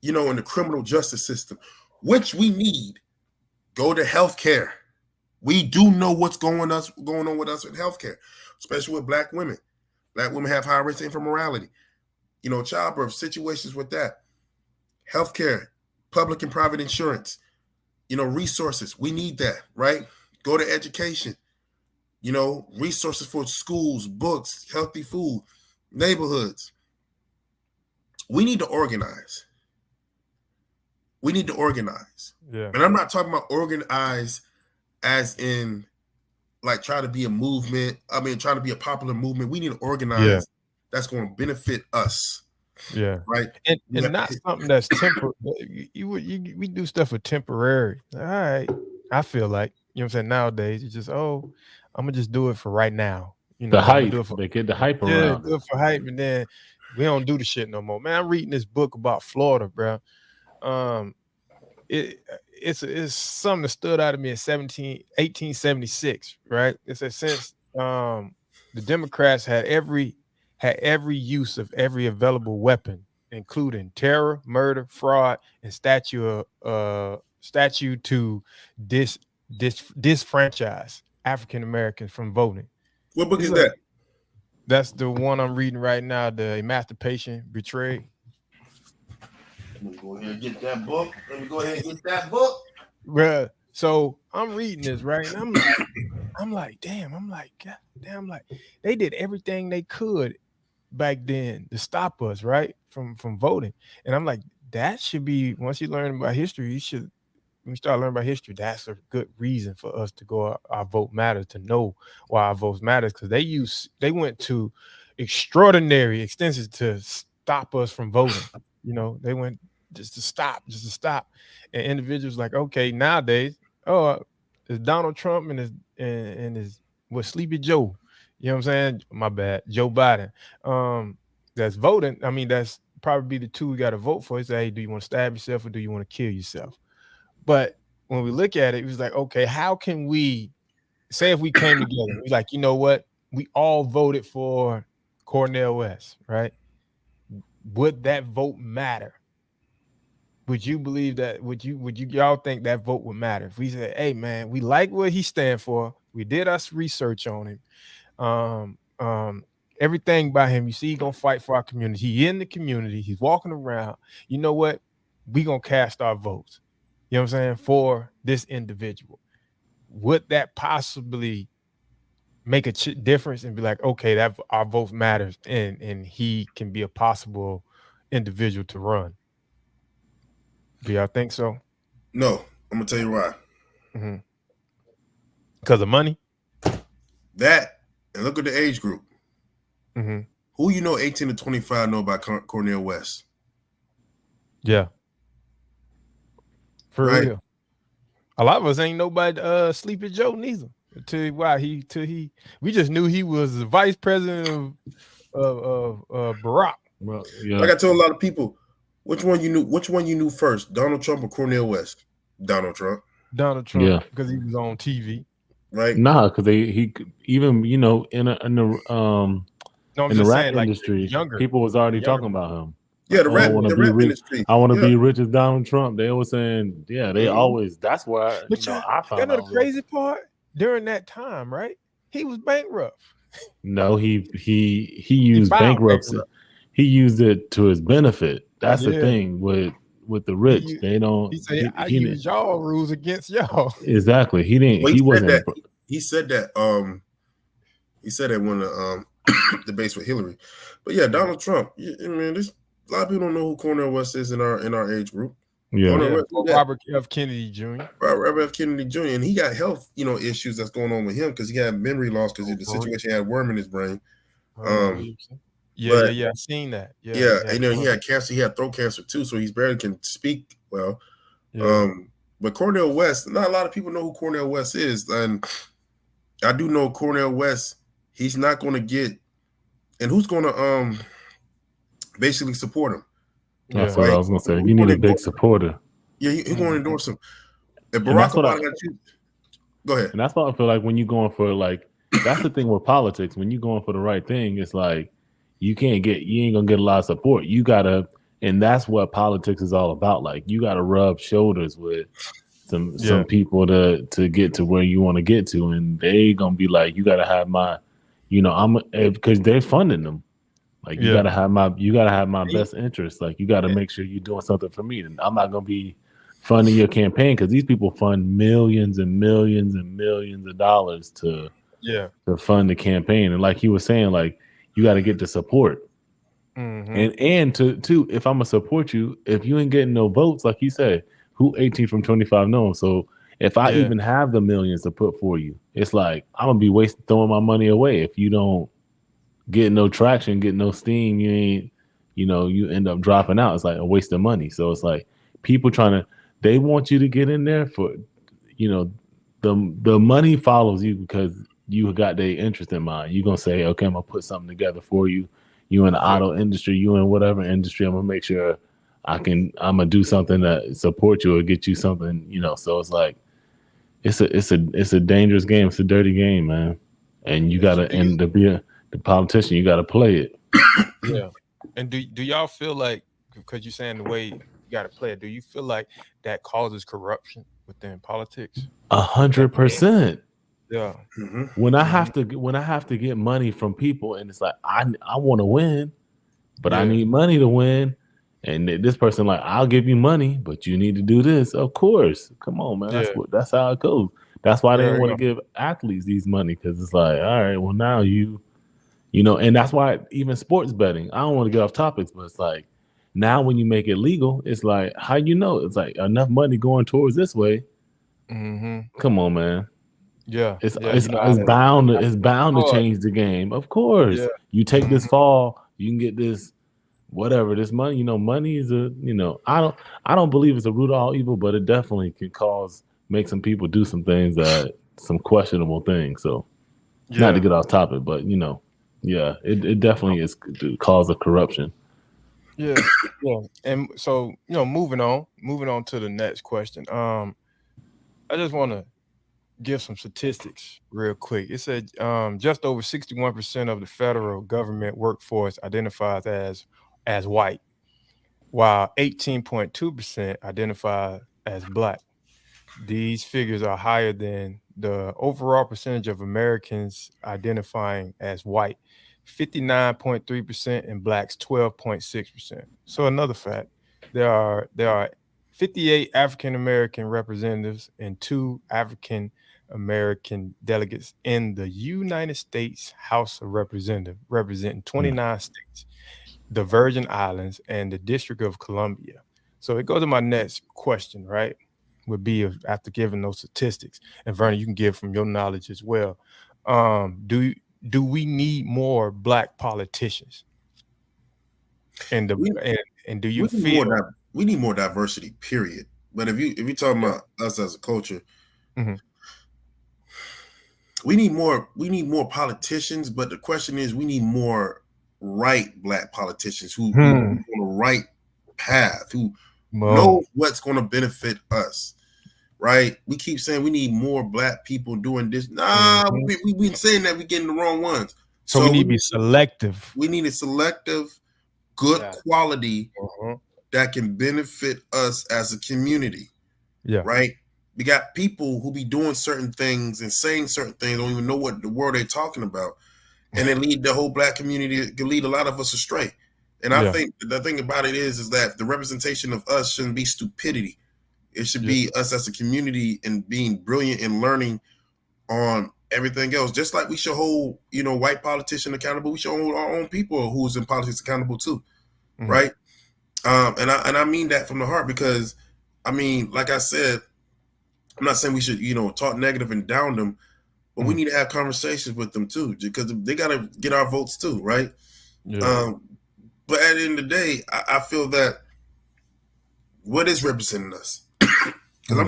S2: in the criminal justice system, which we need. Go to healthcare. We do know what's going on with us in healthcare, especially with Black women. Black women have high rates of infant childbirth, situations with that. Healthcare, public and private insurance, resources. We need that, right? Go to education, resources for schools, books, healthy food, neighborhoods. We need to organize.
S1: Yeah.
S2: And I'm not talking about organize as in like try to be a movement. I mean, trying to be a popular movement. We need to organize that's going to benefit us.
S1: Yeah.
S2: Right.
S1: And not something that's temporary. We do stuff for temporary. All right. I feel like, you know what I'm saying? Nowadays, it's just, I'm gonna just do it for right now.
S3: The hype. They get the hype around.
S1: Do it for hype, and then we don't do the shit no more. Man, I'm reading this book about Florida, bro. It's something that stood out to me in 1876, right? It says since the Democrats had every use of every available weapon, including terror, murder, fraud, and statute to disfranchise African Americans from voting.
S2: What book is that?
S1: That's the one I'm reading right now, The Emancipation Betrayed.
S2: Let me go ahead and get that book.
S1: Bruh, so I'm reading this, right? And I'm like, damn, they did everything they could back then to stop us, right, from voting. And I'm like, that should be, once you learn about history, you should, when you start learning about history, that's a good reason for us to go our vote matters, to know why our votes matters, because they went to extraordinary extensions to stop us from voting. You know, they went just to stop. And individuals like, okay, nowadays, oh, it's Donald Trump and his what Sleepy Joe. You know what I'm saying? My bad, Joe Biden. That's voting. I mean, that's probably the two we got to vote for. He say, hey, do you want to stab yourself or do you want to kill yourself? But when we look at it, it was like, okay, how can we say if we came together? We're like, you know what? We all voted for Cornel West, right? Would that vote matter? Would you believe that? Would you y'all think that vote would matter if we said, hey man, we like what he stand for. We did us research on him. Everything by him. You see, he gonna fight for our community. He in the community. He's walking around. You know what? We gonna cast our votes. You know what I'm saying? For this individual. Would that possibly make a difference and be like, okay, that our vote matters, and he can be a possible individual to run? Do y'all think so?
S2: No, I'm gonna tell you why.
S1: Because of money.
S2: That, and look at the age group. Who 18 to 25 know about Cornel West?
S1: Yeah. For real. A lot of us ain't nobody Sleepy Joe neither. Until we just knew he was the vice president of Barack.
S2: Well, yeah. Like I told a lot of people, which one you knew first, Donald Trump or Cornel West? Donald Trump.
S1: Yeah, because he was on TV.
S2: Right?
S3: Nah, because he even in the rap industry, people was already talking about him.
S2: Yeah, the rap industry.
S3: I want to be rich as Donald Trump. They were saying, yeah, they always. That's where I found out.
S1: The crazy part during that time, right? He was bankrupt.
S3: No, he used bankruptcy. He used it to his benefit. That's the thing with the rich. They don't.
S1: He said, "I use y'all rules against y'all."
S3: Exactly. He didn't.
S2: Well,
S3: he wasn't.
S2: He said that. He said that when the debates with Hillary. But yeah, Donald Trump. I mean, there's a lot of people don't know who Cornel West is in our age group.
S3: Yeah.
S1: Robert F. Kennedy Jr.
S2: Robert F. Kennedy Jr. And he got health, issues that's going on with him because he had memory loss because of the situation. He had worm in his brain.
S1: Yeah, I've seen that.
S2: Yeah, he had cancer. He had throat cancer too, so he barely can speak well. But Cornel West, not a lot of people know who Cornel West is, and I do know Cornel West. He's not going to get, and who's going to basically support him?
S3: That's what I was going to say. You need a big supporter.
S2: Yeah, he's going to endorse him. If Barack Obama, go ahead.
S3: And that's what I feel like when you're going for that's the thing with politics. When you're going for the right thing, it's like you ain't gonna get a lot of support. You gotta, and that's what politics is all about. Like you gotta rub shoulders with some people to get to where you want to get to, and they gonna be like, you gotta have my, because they're funding them. Like you gotta have my best interest. Like you gotta make sure you're doing something for me. And I'm not gonna be funding your campaign because these people fund millions and millions and millions of dollars to fund the campaign. And like he was saying, like you got to get the support. And to if I'm gonna support you, if you ain't getting no votes, like you said, who 18 from 25 know? So if I even have the millions to put for you, it's like I'm gonna be throwing my money away if you don't get no traction, get no steam. You ain't, you end up dropping out. It's like a waste of money. So it's like people they want you to get in there for, the money follows you because you got their interest in mind. You're gonna say, okay, I'm gonna put something together for you. You in the auto industry, you in whatever industry, I'm gonna make sure I'm gonna do something to support you or get you something, So it's like it's a dangerous game. It's a dirty game, man. And you gotta, and to be the politician, you gotta play it.
S1: Yeah. And do y'all feel like, because you're saying the way you gotta play it, do you feel like that causes corruption within politics?
S3: 100%.
S1: Yeah.
S3: When I have to get money from people, and it's like I want to win, but I need money to win, and this person like, I'll give you money, but you need to do this. Of course, come on, man. That's how it goes. That's why they want to give athletes these money, because it's like, all right, well now you And that's why even sports betting, I don't want to get off topics, but it's like now when you make it legal, it's like, how it's like enough money going towards this way. Come on, man.
S1: Yeah,
S3: it's bound to change the game. Of course, you take this fall, you can get this whatever this money. Money is I don't believe it's a root of all evil, but it definitely can make some people do some things some questionable things. So, not to get off topic, but it definitely is the cause of corruption.
S1: Yeah. And so moving on to the next question. I just want to give some statistics real quick. It said just over 61% of the federal government workforce identifies as white, while 18.2% identify as black. These figures are higher than the overall percentage of Americans identifying as white, 59.3%, and blacks 12.6%. So another fact, there are 58 African American representatives and 2 African American delegates in the United States House of Representatives, representing 29 states, the Virgin Islands, and the District of Columbia. So it goes to my next question, right? Would be after giving those statistics, and Vernon, you can give from your knowledge as well. Do we need more black politicians? And do you feel
S2: we need more diversity? Period. But if you're talking about us as a culture, we need more politicians. But the question is, we need more black politicians who on the right path, who know what's going to benefit us. Right? We keep saying we need more black people doing this. We've been saying that we're getting the wrong ones.
S1: So we need to be selective.
S2: We need a selective, good quality that can benefit us as a community.
S1: Yeah.
S2: Right? We got people who be doing certain things and saying certain things, don't even know what the world they're talking about. And they lead the whole black community, can lead a lot of us astray. And I think the thing about it is that the representation of us shouldn't be stupidity. It should be us as a community and being brilliant and learning on everything else. Just like we should hold, white politicians accountable, we should hold our own people who's in politics accountable too, right? And I mean that from the heart because, like I said, I'm not saying we should, talk negative and down them, but we need to have conversations with them too because they got to get our votes too, right?
S1: Yeah.
S2: But at the end of the day, I feel that what is representing us? Because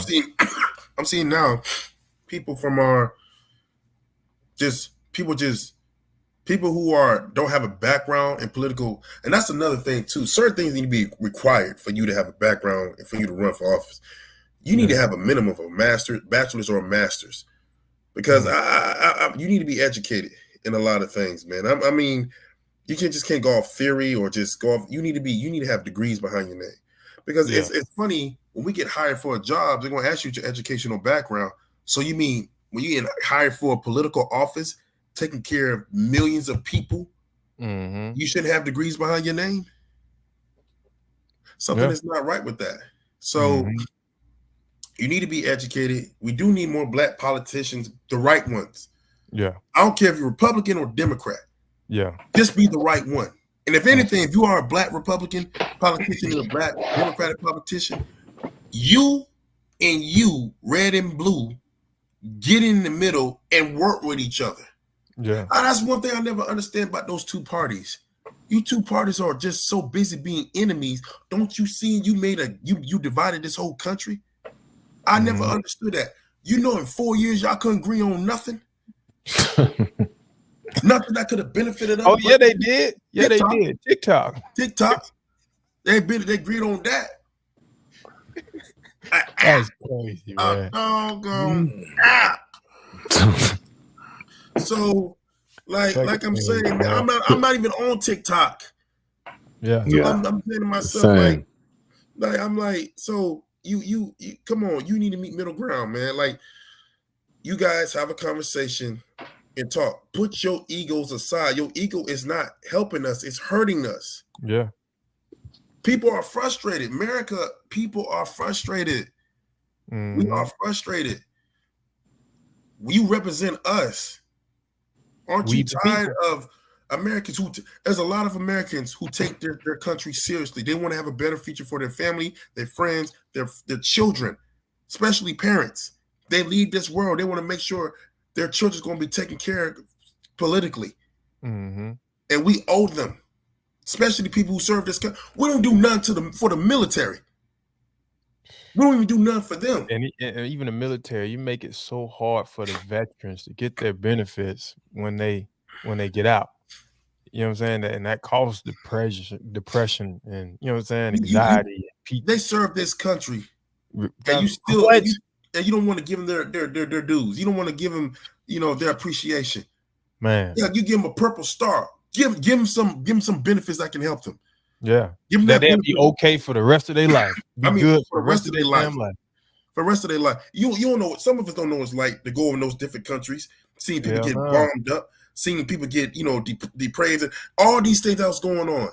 S2: I'm seeing now people from people who don't have a background in political, and that's another thing too. Certain things need to be required for you to have a background and for you to run for office. You need to have a minimum of a bachelor's or a master's, because you need to be educated in a lot of things, man. You can't go off theory or just go off. You need to have degrees behind your name. Because it's funny, when we get hired for a job, they're going to ask you your educational background. So you mean when you get hired for a political office, taking care of millions of people, you shouldn't have degrees behind your name? Something is not right with that. So you need to be educated. We do need more black politicians, the right ones.
S1: Yeah.
S2: I don't care if you're Republican or Democrat.
S1: Yeah.
S2: Just be the right one. And if anything, if you are a black Republican politician and a black Democratic politician, you, red and blue, get in the middle and work with each other.
S1: Yeah.
S2: That's one thing I never understand about those two parties. You two parties are just so busy being enemies. Don't you see you divided this whole country? I never understood that. In 4 years, y'all couldn't agree on nothing. Nothing that could have benefited us.
S1: Oh, yeah, they did. Yeah, TikTok. They did. TikTok.
S2: They agreed on that.
S1: That's crazy, man.
S2: So, like I'm saying, man, I'm not even on TikTok.
S1: Yeah.
S2: So I'm saying to myself, so you come on, you need to meet middle ground, man. Like, you guys have a conversation and talk. Put your egos aside. Your ego is not helping us, it's hurting us.
S1: Yeah.
S2: People are frustrated. America, people are frustrated. We are frustrated. You represent us. Aren't you tired of Americans there's a lot of Americans who take their country seriously. They want to have a better future for their family, their friends, their children, especially parents. They leave this world. They want to make sure their children's going to be taken care of politically.
S1: Mm-hmm.
S2: And we owe them, especially people who serve this country. We don't do nothing for the military. We don't even do nothing for them.
S1: And even the military, you make it so hard for the veterans to get their benefits when they get out. You know what I'm saying? And that causes depression, and you know what I'm saying, anxiety.
S2: They serve this country, and you still and you don't want to give them their dues. You don't want to give them, their appreciation.
S1: Man,
S2: yeah, you give them a purple star. Give them some benefits that can help them.
S1: Yeah, give them that they'll be okay for the rest of their life. Good
S2: for the rest of their life. For the rest of their life, you don't know what some of us don't know what it's like to go in those different countries, seeing people get bombed up, seeing people get depraved, all these things that was going on,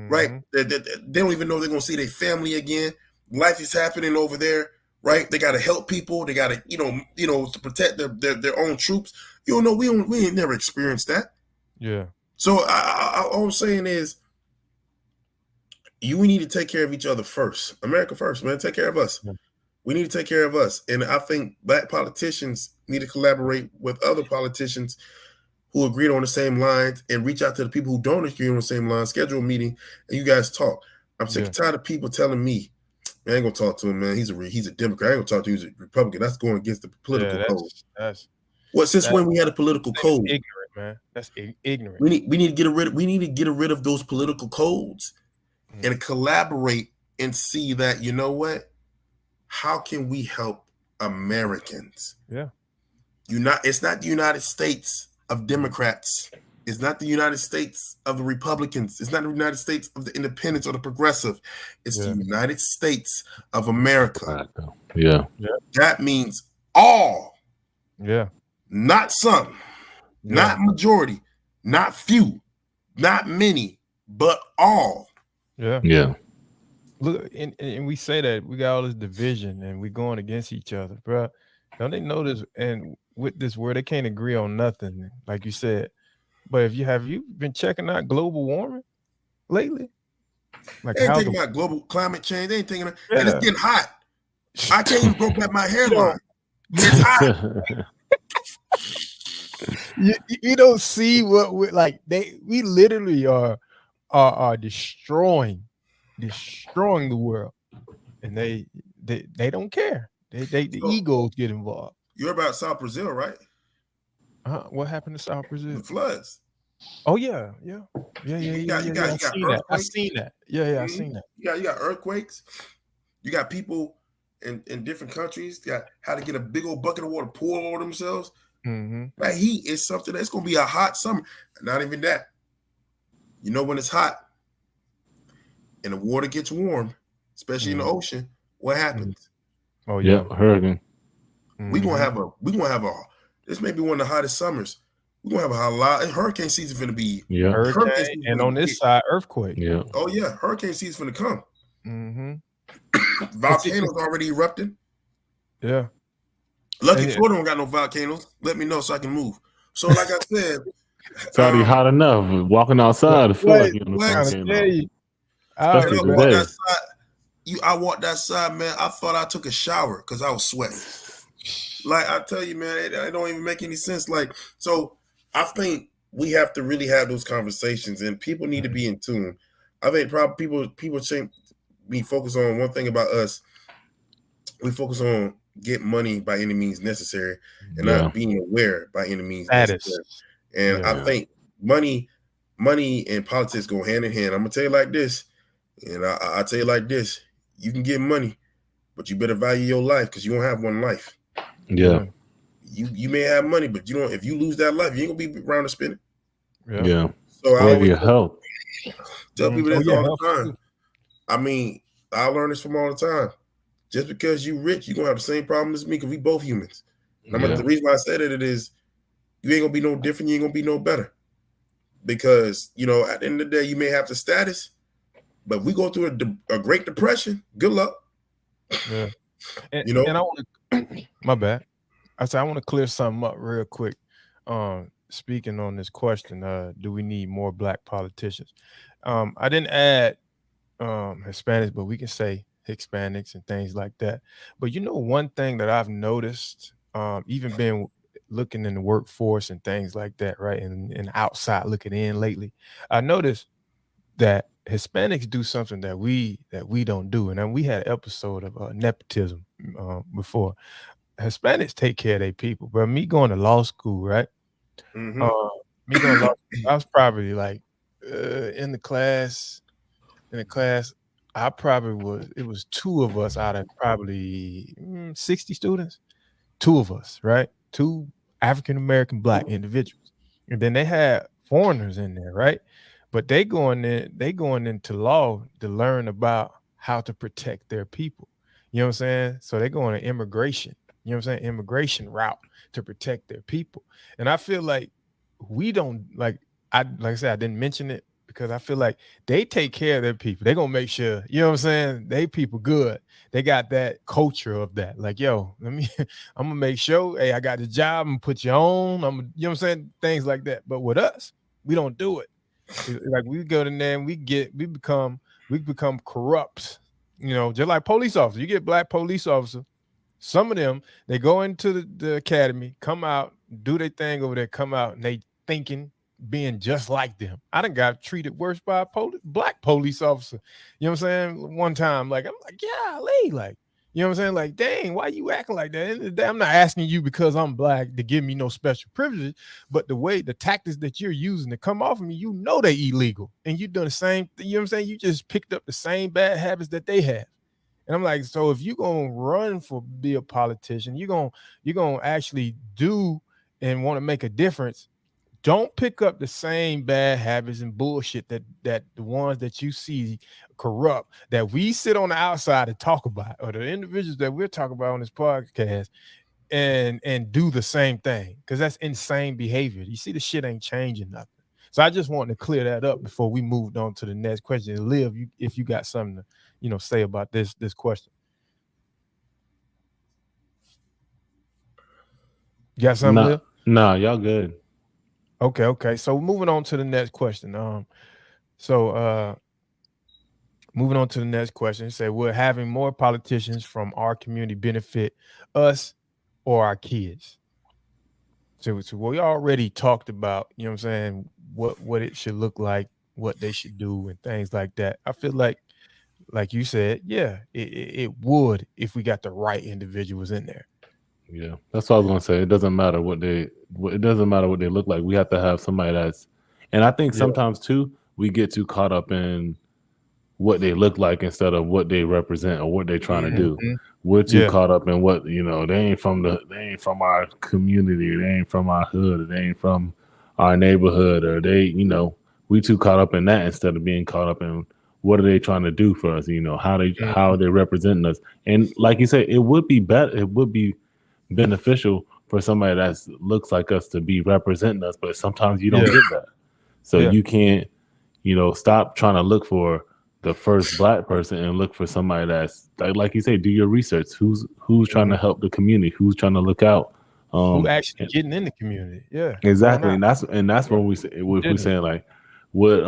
S2: right? They don't even know they're gonna see their family again. Life is happening over there, right? They got to help people. They got to to protect their own troops. You don't know, we ain't never experienced that.
S1: Yeah.
S2: So all I'm saying is, we need to take care of each other first. America first, man. Take care of us. Yeah. We need to take care of us. And I think black politicians need to collaborate with other politicians who agreed on the same lines and reach out to the people who don't agree on the same lines, schedule a meeting, and you guys talk. I'm sick and tired of people telling me, I ain't going to talk to him, man. He's a Democrat. I ain't going to talk to him. He's a Republican. That's going against the political code. Since when we had a political code?
S1: Ignorant, man. That's ignorant.
S2: We need to get rid of those political codes and collaborate and see that, you know what? How can we help Americans?
S1: Yeah.
S2: It's not the United States of Democrats. It's not the United States of the Republicans. It's not the United States of the independents or the progressive. It's the United States of America.
S3: Yeah.
S2: That means all.
S1: Yeah.
S2: Not some. Yeah. Not majority. Not few. Not many. But all.
S1: Yeah.
S3: Yeah.
S1: Look, and we say that we got all this division and we going against each other, bro. Don't they know this? And with this word, they can't agree on nothing, like you said. But have you been checking out global warming lately?
S2: Like, they ain't thinking about global climate change. They ain't thinking about, and it's getting hot. I can't even grow back my hairline. It's hot.
S1: You don't see what we like. We literally are destroying the world, and they don't care. The egos get involved.
S2: You're about South Brazil, right?
S1: What happened to South Brazil?
S2: The floods.
S1: Oh yeah.
S2: You got earthquakes.
S1: I seen that. Yeah, I seen that.
S2: You got earthquakes. You got people in different countries got how to get a big old bucket of water pour over themselves.
S1: Mm-hmm.
S2: That heat is something that's gonna be a hot summer. Not even that. You know when it's hot and the water gets warm, especially in the ocean, what happens?
S1: Oh yeah,
S3: hurricane.
S2: We're gonna have a this may be one of the hottest summers. We're gonna have a lot. Hurricane season gonna be
S1: hurricane, and on this side, earthquake.
S3: Yeah.
S2: Oh yeah, hurricane season gonna come.
S1: Mm-hmm.
S2: Volcanoes already erupting.
S1: Yeah.
S2: Lucky Florida don't got no volcanoes. Let me know so I can move. So like I said,
S3: it's already hot enough. Walking outside, I feel like you're on a volcano.
S2: I walked outside, man. I thought I took a shower because I was sweating. Like I tell you, man, it don't even make any sense. Like, so I think we have to really have those conversations, and people need to be in tune. I think probably people should be focused on one thing about us. We focus on get money by any means necessary, and not being aware by any means necessary. And I think money and politics go hand in hand. I'm gonna tell you like this, and I tell you like this: you can get money, but you better value your life because you don't have one life.
S3: Yeah.
S2: You may have money, but you don't. If you lose that life, you ain't gonna be around to spend it.
S3: Yeah.
S2: So I
S3: your health.
S2: Tell people this all the time. I mean, I learn this from all the time. Just because you rich, you're gonna have the same problem as me because we both humans. The reason why I said it is you ain't gonna be no different, you ain't gonna be no better. Because at the end of the day, you may have the status, but we go through a Great Depression. Good luck.
S1: Yeah. And I want to my bad. I want to clear something up real quick. speaking on this question, do we need more black politicians? I didn't add Hispanics, but we can say Hispanics and things like that. But one thing that I've noticed, even being looking in the workforce and things like that, right, and outside looking in lately, I noticed that Hispanics do something that we don't do, and then we had an episode of nepotism before. Hispanics take care of their people, but me going to law school, right?
S2: Mm-hmm.
S1: Me going to law school, I was probably like in the class. I probably was. It was two of us out of probably 60 students. Two of us, right? Two African American black individuals, and then they had foreigners in there, right? But they going into law to learn about how to protect their people. You know what I'm saying? So they going to immigration. You know what I'm saying? Immigration route to protect their people. And I feel like we don't like I said, I didn't mention it because I feel like they take care of their people. They're gonna make sure, you know what I'm saying, they people good. They got that culture of that. Like, yo, I'm gonna make sure, hey, I got the job, I'm gonna put you on. You know what I'm saying? Things like that. But with us, we don't do it. Like we go in there and we become corrupt, just like police officers. You get black police officers. Some of them, they go into the academy, come out, do their thing over there, come out, and they thinking being just like them. I done got treated worse by a black police officer. You know what I'm saying? One time, like, I'm like, golly, like, you know what I'm saying? Like, dang, why you acting like that? At the end of the day, I'm not asking you because I'm black to give me no special privilege, but the tactics that you're using to come off of me, they illegal. And you done the same, you know what I'm saying? You just picked up the same bad habits that they have. And I'm like, so if you're gonna run for be a politician, you're gonna actually do and want to make a difference. Don't pick up the same bad habits and bullshit that the ones that you see corrupt that we sit on the outside and talk about, or the individuals that we're talking about on this podcast, and do the same thing, because that's insane behavior. You see, the shit ain't changing nothing. So I just wanted to clear that up before we moved on to the next question. Liv, if you got something to say about this question. You got something, Liv?
S3: Nah, y'all good.
S1: Okay. So moving on to the next question. Moving on to the next question. Say, will having more politicians from our community benefit us or our kids? So we already talked about, you know what I'm saying, what it should look like, what they should do, and things like that. I feel like you said, yeah, it would if we got the right individuals in there.
S3: Yeah, that's what I was gonna say. It doesn't matter what they look like. We have to have somebody that's, and I think sometimes too we get too caught up in what they look like instead of what they represent or what they're trying to do. We're too caught up in what they ain't from our community, they ain't from our hood, they ain't from our neighborhood, or we too caught up in that instead of being caught up in what are they trying to do for us. How are they representing us? And like you said, it would be better. It would be beneficial for somebody that looks like us to be representing us, but sometimes you don't get that. So you can't, stop trying to look for the first black person and look for somebody that's like you say, do your research. Who's trying to help the community? Who's trying to look out?
S1: Who actually getting in the community? Yeah,
S3: exactly. And that's when we say, if we're saying like, would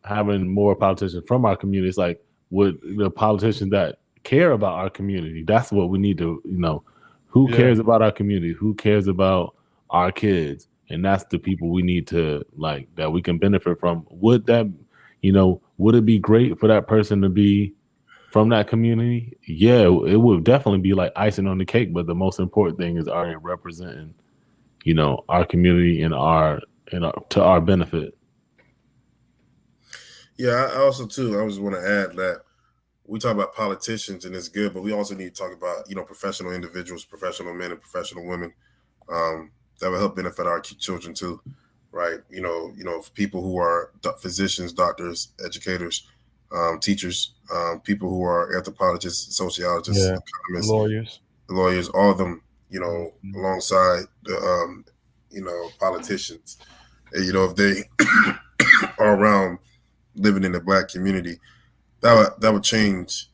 S3: having more politicians from our community, it's like, would the politicians that care about our community? That's what we need to, who cares about our community? Who cares about our kids? And that's the people we need to like that we can benefit from. Would that, would it be great for that person to be from that community? Yeah, it would definitely be like icing on the cake. But the most important thing is are they representing, our community and to our benefit.
S2: Yeah, I also too. I just want to add that we talk about politicians and it's good, but we also need to talk about professional individuals, professional men and professional women that will help benefit our children too, right? People who are physicians, doctors, educators, teachers, people who are anthropologists, sociologists, economists, lawyers, all of them, alongside the politicians. If they are around living in the black community, that would change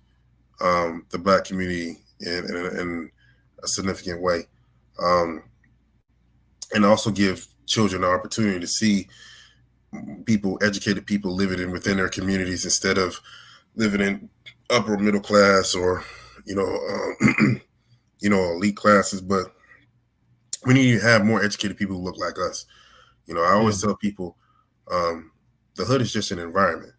S2: the black community in a significant way, and also give children an opportunity to see people, educated people, living within their communities instead of living in upper middle class or elite classes. But we need to have more educated people who look like us. I always tell people, the hood is just an environment.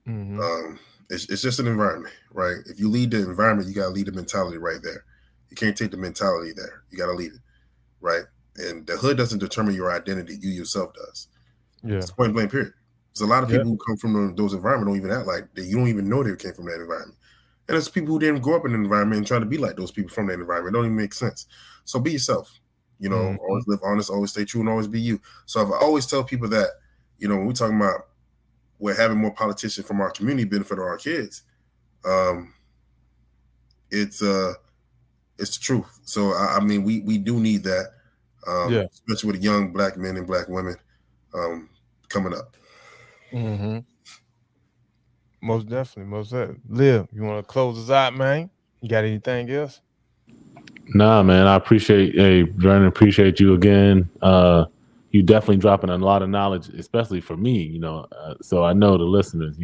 S1: Mm-hmm.
S2: It's just an environment, right? If you lead the environment, you got to lead the mentality right there. You can't take the mentality there. You got to leave it, right? And the hood doesn't determine your identity. You yourself does.
S1: Yeah.
S2: It's point blank period. There's a lot of people who come from those environments don't even act like that. You don't even know they came from that environment. And there's people who didn't grow up in an environment and try to be like those people from that environment. It don't even make sense. So be yourself. Always live honest, always stay true, and always be you. So if I always tell people that, when we're talking about we're having more politicians from our community benefit our kids, it's the truth. So I mean, we do need that, especially with young black men and black women coming up.
S1: Mm-hmm. Most definitely. Liv, you want to close us out, man? You got anything else?
S3: Nah, man. I appreciate, Vernon, appreciate you again. You definitely dropping a lot of knowledge, especially for me, so I know the listeners,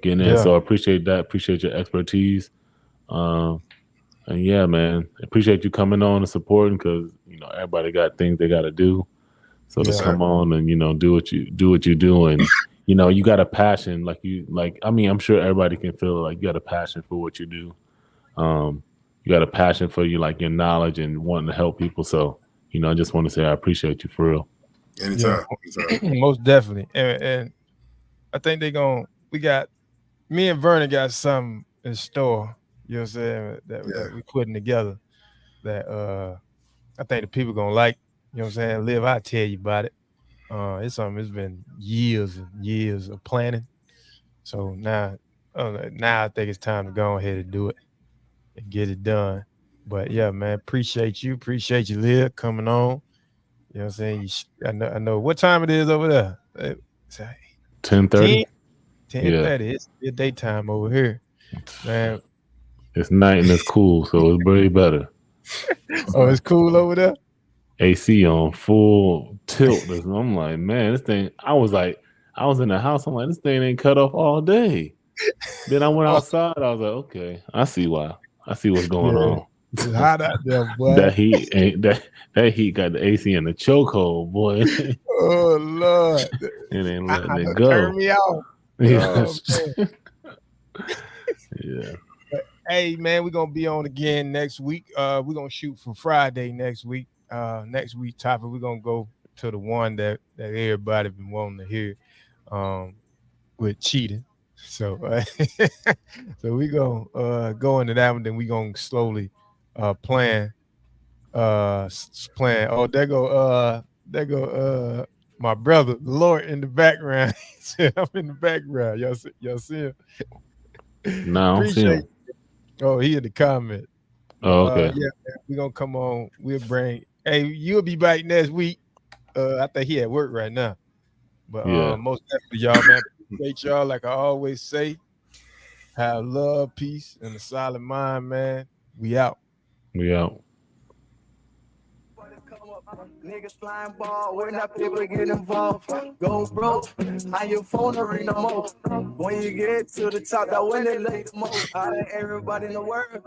S3: getting in. So I appreciate that. Appreciate your expertise. And yeah, man, appreciate you coming on and supporting, because, everybody got things they got to do. So to come on and, do what you do. And, you got a passion, I'm sure everybody can feel like you got a passion for what you do. You got a passion for your knowledge and wanting to help people. So, I just want to say I appreciate you for real.
S2: Anytime.
S1: Most definitely. And I think me and Vernon got something in store, you know what I'm saying, that we're putting together that I think the people gonna like, you know what I'm saying. Liv, I'll tell you about it. It's been years and years of planning. So now I think it's time to go ahead and do it and get it done. But yeah, man, appreciate you, Liv, coming on. You know what I'm saying? I know what time it is over there.
S3: 10:30.
S1: 10:30. It's daytime over here, man.
S3: It's night and it's cool, so it's way better.
S1: Oh, it's cool over there.
S3: AC on full tilt. I'm like, man, this thing. I was in the house. I'm like, this thing ain't cut off all day. Then I went outside. I was like, okay, I see why. I see what's going on.
S1: It's hot out there, boy.
S3: That heat ain't that heat got the AC in the chokehold, boy.
S1: Oh Lord,
S3: it ain't letting it go.
S1: Turn me off.
S3: Yeah.
S1: But, hey, man, we're gonna be on again next week. We're gonna shoot for Friday next week. Next week topic, we're gonna go to the one that everybody been wanting to hear, with cheating. So so we gonna go into that one, then we gonna slowly plan. Oh, there go my brother Lord in the background. He said I'm in the background. Y'all see him?
S3: No, I don't see him.
S1: Oh, he in the comment.
S3: Oh, okay.
S1: Yeah, man, we're gonna come on. We'll bring. Hey, you'll be back next week. I think he at work right now. But most definitely, y'all, man. Appreciate y'all. Like I always say, have love, peace, and a solid mind, man. We out.
S4: Niggas flying ball, when that people get involved. Go broke, on your phone to ring the most. When you get to the top, that when they lay the most. Out of everybody in the world.